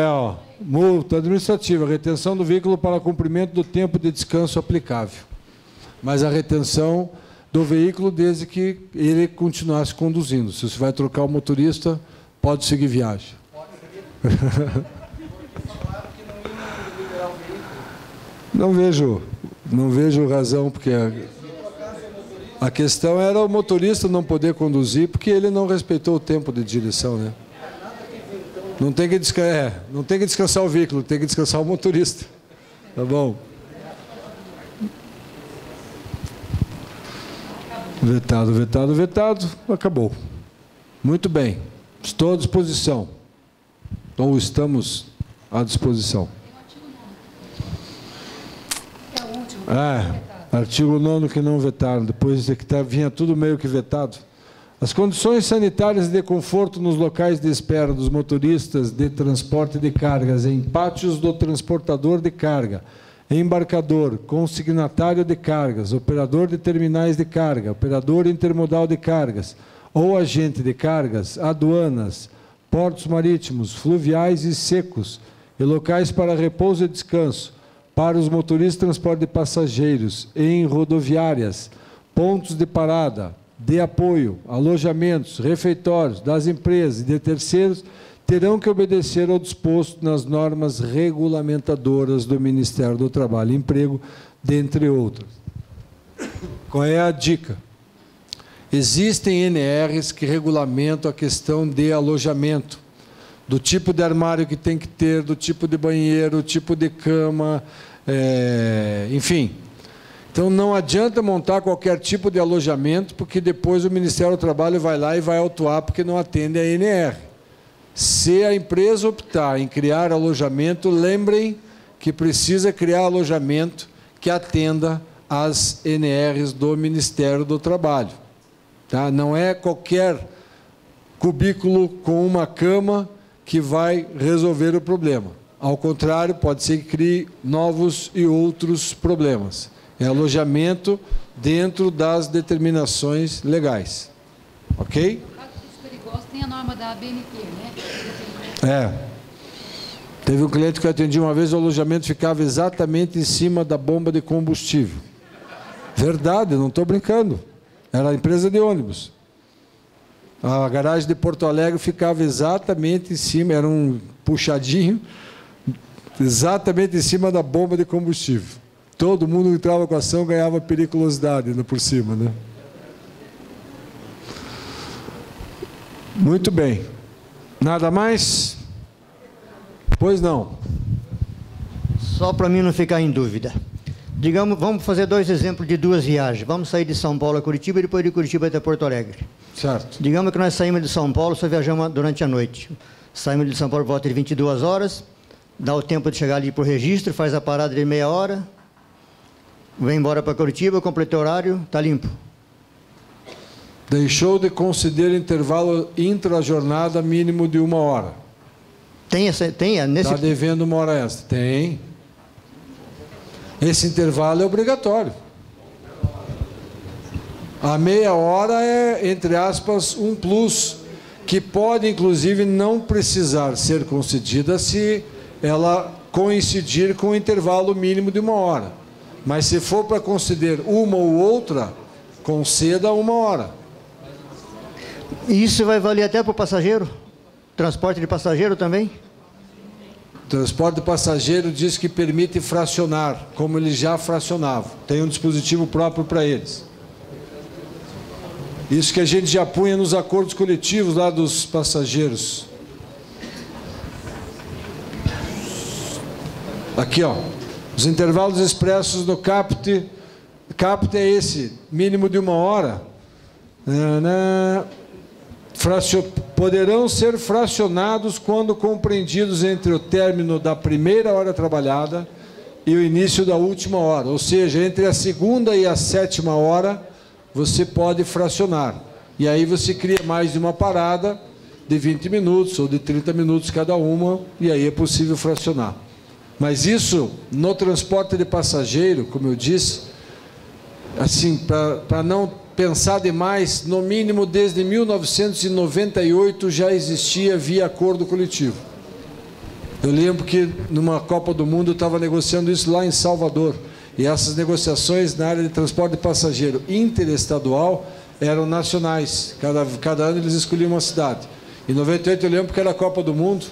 ó. Multa administrativa, retenção do veículo para cumprimento do tempo de descanso aplicável. Mas a retenção do veículo desde que ele continuasse conduzindo. Se você vai trocar o motorista, pode seguir viagem. Não vejo razão, porque a questão era o motorista não poder conduzir porque ele não respeitou o tempo de direção, né? Não tem que descansar o veículo, tem que descansar o motorista. Tá bom? Vetado. Acabou. Muito bem. Estou à disposição. Ou estamos à disposição. Artigo 9º que não vetaram. Depois é que vinha tudo meio que vetado. As condições sanitárias de conforto nos locais de espera dos motoristas de transporte de cargas em pátios do transportador de carga, embarcador, consignatário de cargas, operador de terminais de carga, operador intermodal de cargas ou agente de cargas, aduanas, portos marítimos, fluviais e secos e locais para repouso e descanso para os motoristas de transporte de passageiros em rodoviárias, pontos de parada, de apoio, alojamentos, refeitórios das empresas e de terceiros terão que obedecer ao disposto nas normas regulamentadoras do Ministério do Trabalho e Emprego, dentre outras. Qual é a dica? Existem NRs que regulamentam a questão de alojamento, do tipo de armário que tem que ter, do tipo de banheiro, tipo de cama, enfim. Então, não adianta montar qualquer tipo de alojamento, porque depois o Ministério do Trabalho vai lá e vai autuar porque não atende a NR. Se a empresa optar em criar alojamento, lembrem que precisa criar alojamento que atenda às NRs do Ministério do Trabalho. Tá? Não é qualquer cubículo com uma cama que vai resolver o problema. Ao contrário, pode ser que crie novos e outros problemas. É alojamento dentro das determinações legais. Ok? negócio tem a norma da ABNT, né? Teve um cliente que eu atendi uma vez, o alojamento ficava exatamente em cima da bomba de combustível. Verdade, não estou brincando. Era a empresa de ônibus. A garagem de Porto Alegre ficava exatamente em cima, era um puxadinho, exatamente em cima da bomba de combustível. Todo mundo que entrava com a ação ganhava periculosidade ainda por cima, né? Muito bem. Nada mais? Pois não. Só para mim não ficar em dúvida. Digamos, vamos fazer 2 exemplos de 2 viagens. Vamos sair de São Paulo a Curitiba e depois de Curitiba até Porto Alegre. Certo. Digamos que nós saímos de São Paulo, só viajamos durante a noite. Saímos de São Paulo por volta de 22 horas, dá o tempo de chegar ali para o registro, faz a parada de meia hora, vem embora para Curitiba, completou o horário, está limpo. Deixou de conceder intervalo intra-jornada mínimo de 1 hora. Está devendo 1 hora extra? Tem. Esse intervalo é obrigatório. A meia hora é, entre aspas, um plus, que pode, inclusive, não precisar ser concedida se ela coincidir com o intervalo mínimo de 1 hora. Mas se for para conceder uma ou outra, conceda 1 hora. Isso vai valer até para o passageiro? Transporte de passageiro também? Transporte de passageiro diz que permite fracionar, como eles já fracionavam. Tem um dispositivo próprio para eles. Isso que a gente já punha nos acordos coletivos lá dos passageiros. Aqui, ó. Os intervalos expressos no CAPT. CAPT é esse, mínimo de 1 hora. Poderão ser fracionados quando compreendidos entre o término da primeira hora trabalhada e o início da última hora. Ou seja, entre a 2ª e a 7ª hora, você pode fracionar. E aí você cria mais de uma parada de 20 minutos ou de 30 minutos cada uma, e aí é possível fracionar. Mas isso, no transporte de passageiro, como eu disse, assim, para não pensar demais, no mínimo desde 1998 já existia via acordo coletivo. Eu lembro que numa Copa do Mundo eu estava negociando isso lá em Salvador. E essas negociações na área de transporte de passageiro interestadual eram nacionais. Cada ano eles escolhiam uma cidade. Em 98 eu lembro que era a Copa do Mundo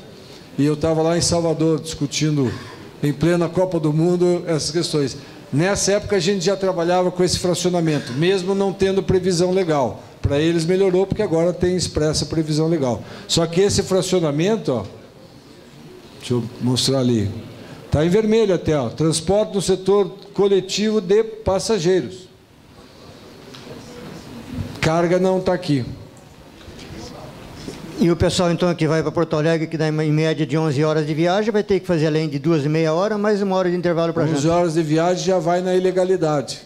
e eu estava lá em Salvador discutindo em plena Copa do Mundo essas questões. Nessa época a gente já trabalhava com esse fracionamento, mesmo não tendo previsão legal. Para eles melhorou porque agora tem expressa previsão legal. Só que esse fracionamento, ó, deixa eu mostrar ali, está em vermelho até, ó, transporte no setor coletivo de passageiros. Carga não está aqui. E o pessoal, então, que vai para Porto Alegre, que dá em média de 11 horas de viagem, vai ter que fazer, além de 2,5 horas, mais 1 hora de intervalo para janta. 11 horas de viagem já vai na ilegalidade.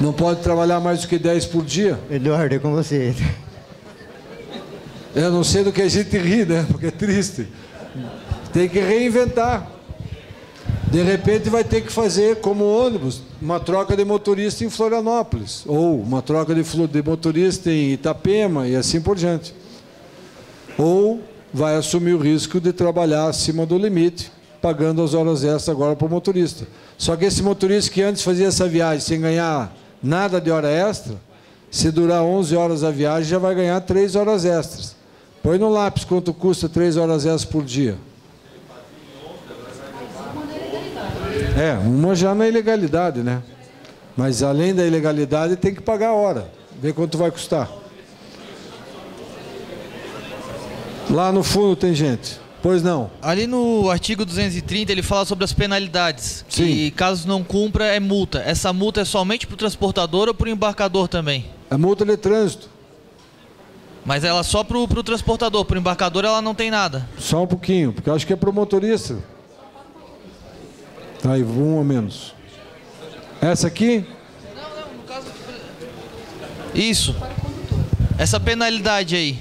Não pode trabalhar mais do que 10 por dia? Eduardo, é com você. Eu não sei do que a gente ri, né? Porque é triste. Tem que reinventar. De repente vai ter que fazer, como ônibus, uma troca de motorista em Florianópolis, ou uma troca de motorista em Itapema e assim por diante. Ou vai assumir o risco de trabalhar acima do limite, pagando as horas extras agora para o motorista. Só que esse motorista que antes fazia essa viagem sem ganhar nada de hora extra, se durar 11 horas a viagem, já vai ganhar 3 horas extras. Põe no lápis quanto custa 3 horas extras por dia. Uma já na ilegalidade, né? Mas além da ilegalidade tem que pagar a hora. Vê quanto vai custar. Lá no fundo tem gente. Pois não. Ali no artigo 230 ele fala sobre as penalidades. Sim. Que caso não cumpra é multa. Essa multa é somente para o transportador ou para o embarcador também? É multa de trânsito. Mas ela só para o transportador, para o embarcador ela não tem nada? Só um pouquinho, porque eu acho que é para o motorista. Aí, um a menos. Essa aqui? Não, no caso... Isso. Essa penalidade aí.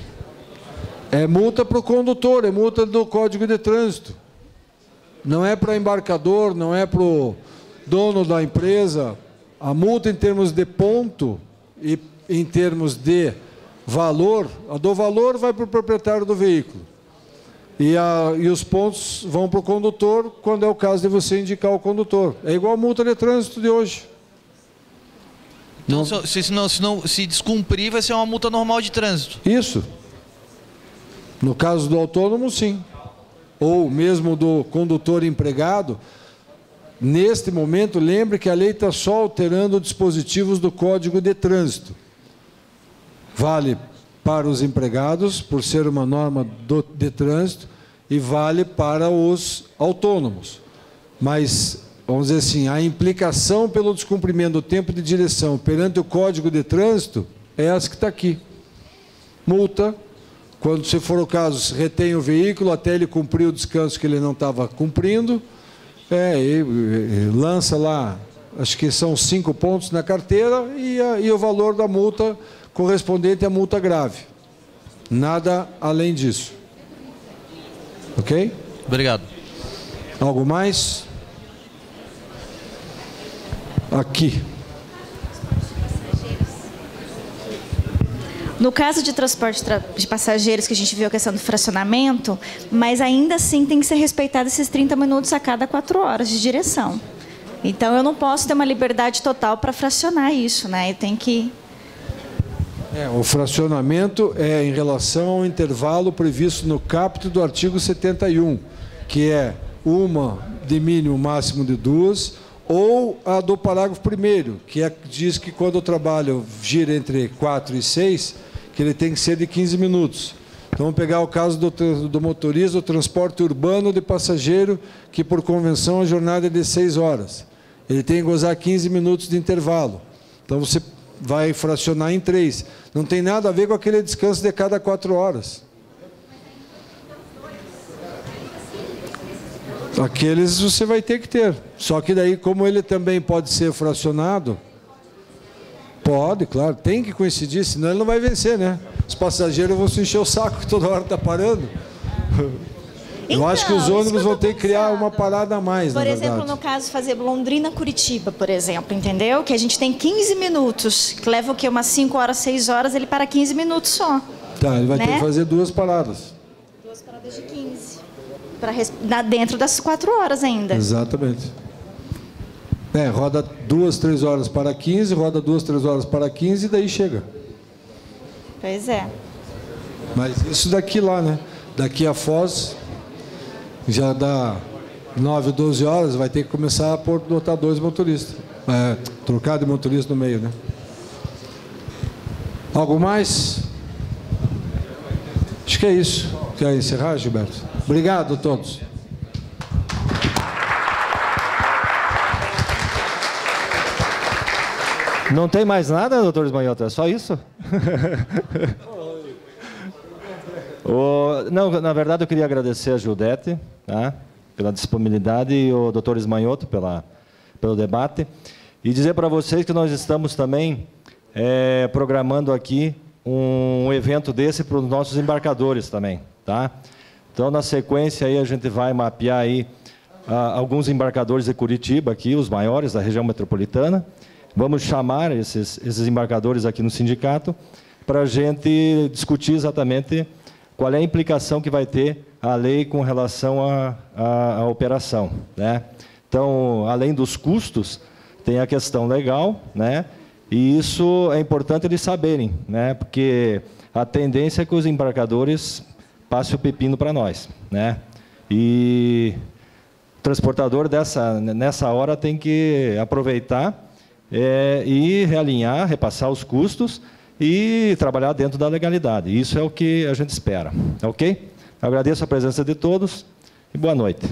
É multa para o condutor, é multa do Código de Trânsito. Não é para embarcador, não é para o dono da empresa. A multa em termos de ponto e em termos de valor, a do valor vai para o proprietário do veículo. E os pontos vão para o condutor, quando é o caso de você indicar o condutor. É igual a multa de trânsito de hoje. Então, se descumprir, vai ser uma multa normal de trânsito. Isso. No caso do autônomo, sim. Ou mesmo do condutor empregado. Neste momento, lembre que a lei está só alterando dispositivos do Código de Trânsito. Vale para os empregados, por ser uma norma de trânsito, e vale para os autônomos. Mas, vamos dizer assim, a implicação pelo descumprimento do tempo de direção perante o Código de Trânsito é essa que está aqui. Multa, quando, se for o caso, retém o veículo até ele cumprir o descanso que ele não estava cumprindo, e lança lá, acho que são 5 pontos na carteira, e o valor da multa correspondente à multa grave. Nada além disso. Ok? Obrigado. Algo mais? Aqui. No caso de transporte de passageiros, que a gente viu a questão do fracionamento, mas ainda assim tem que ser respeitado esses 30 minutos a cada 4 horas de direção. Então, eu não posso ter uma liberdade total para fracionar isso, né? Eu tenho que... O fracionamento é em relação ao intervalo previsto no caput do artigo 71, que é uma de mínimo, máximo de 2, ou a do parágrafo 1º, que diz que quando o trabalho gira entre 4 e 6, que ele tem que ser de 15 minutos. Então, vamos pegar o caso do motorista do transporte urbano de passageiro, que por convenção a jornada é de 6 horas. Ele tem que gozar 15 minutos de intervalo. Então, você vai fracionar em 3. Não tem nada a ver com aquele descanso de cada 4 horas. Aqueles você vai ter que ter. Só que daí, como ele também pode ser fracionado, pode, claro, tem que coincidir, senão ele não vai vencer, né? Os passageiros vão se encher o saco que toda hora está parando. Eu acho que os ônibus vão ter que criar uma parada a mais, Por exemplo, no caso, fazer Londrina-Curitiba, por exemplo, entendeu? Que a gente tem 15 minutos, que leva o quê? Umas 5 horas, 6 horas, ele para 15 minutos só. Tá, ele vai né? ter que fazer 2 paradas. 2 paradas de 15. Dentro das 4 horas ainda. Exatamente. Roda 2, 3 horas para 15, roda 2, 3 horas para 15 e daí chega. Pois é. Mas isso daqui lá, né? Daqui a Foz... Já dá 9, 12 horas, vai ter que começar a botar 2 motoristas. Trocar de motorista no meio, né? Algo mais? Acho que é isso. Quer encerrar, Gilberto? Obrigado a todos. Não tem mais nada, doutor Ismanhoto? É só isso? Não, na verdade, eu queria agradecer a Gildete, tá, pela disponibilidade, e o doutor Ismanhoto pelo debate, e dizer para vocês que nós estamos também programando aqui um evento desse para os nossos embarcadores também. Tá? Então, na sequência, aí, a gente vai mapear aí, alguns embarcadores de Curitiba, aqui, os maiores da região metropolitana. Vamos chamar esses embarcadores aqui no sindicato para a gente discutir exatamente qual é a implicação que vai ter a lei com relação à operação, né? Então, além dos custos, tem a questão legal, né? E isso é importante eles saberem, né? Porque a tendência é que os embarcadores passem o pepino para nós, né? E o transportador nessa hora tem que aproveitar e realinhar, repassar os custos e trabalhar dentro da legalidade. Isso é o que a gente espera, ok? Agradeço a presença de todos e boa noite.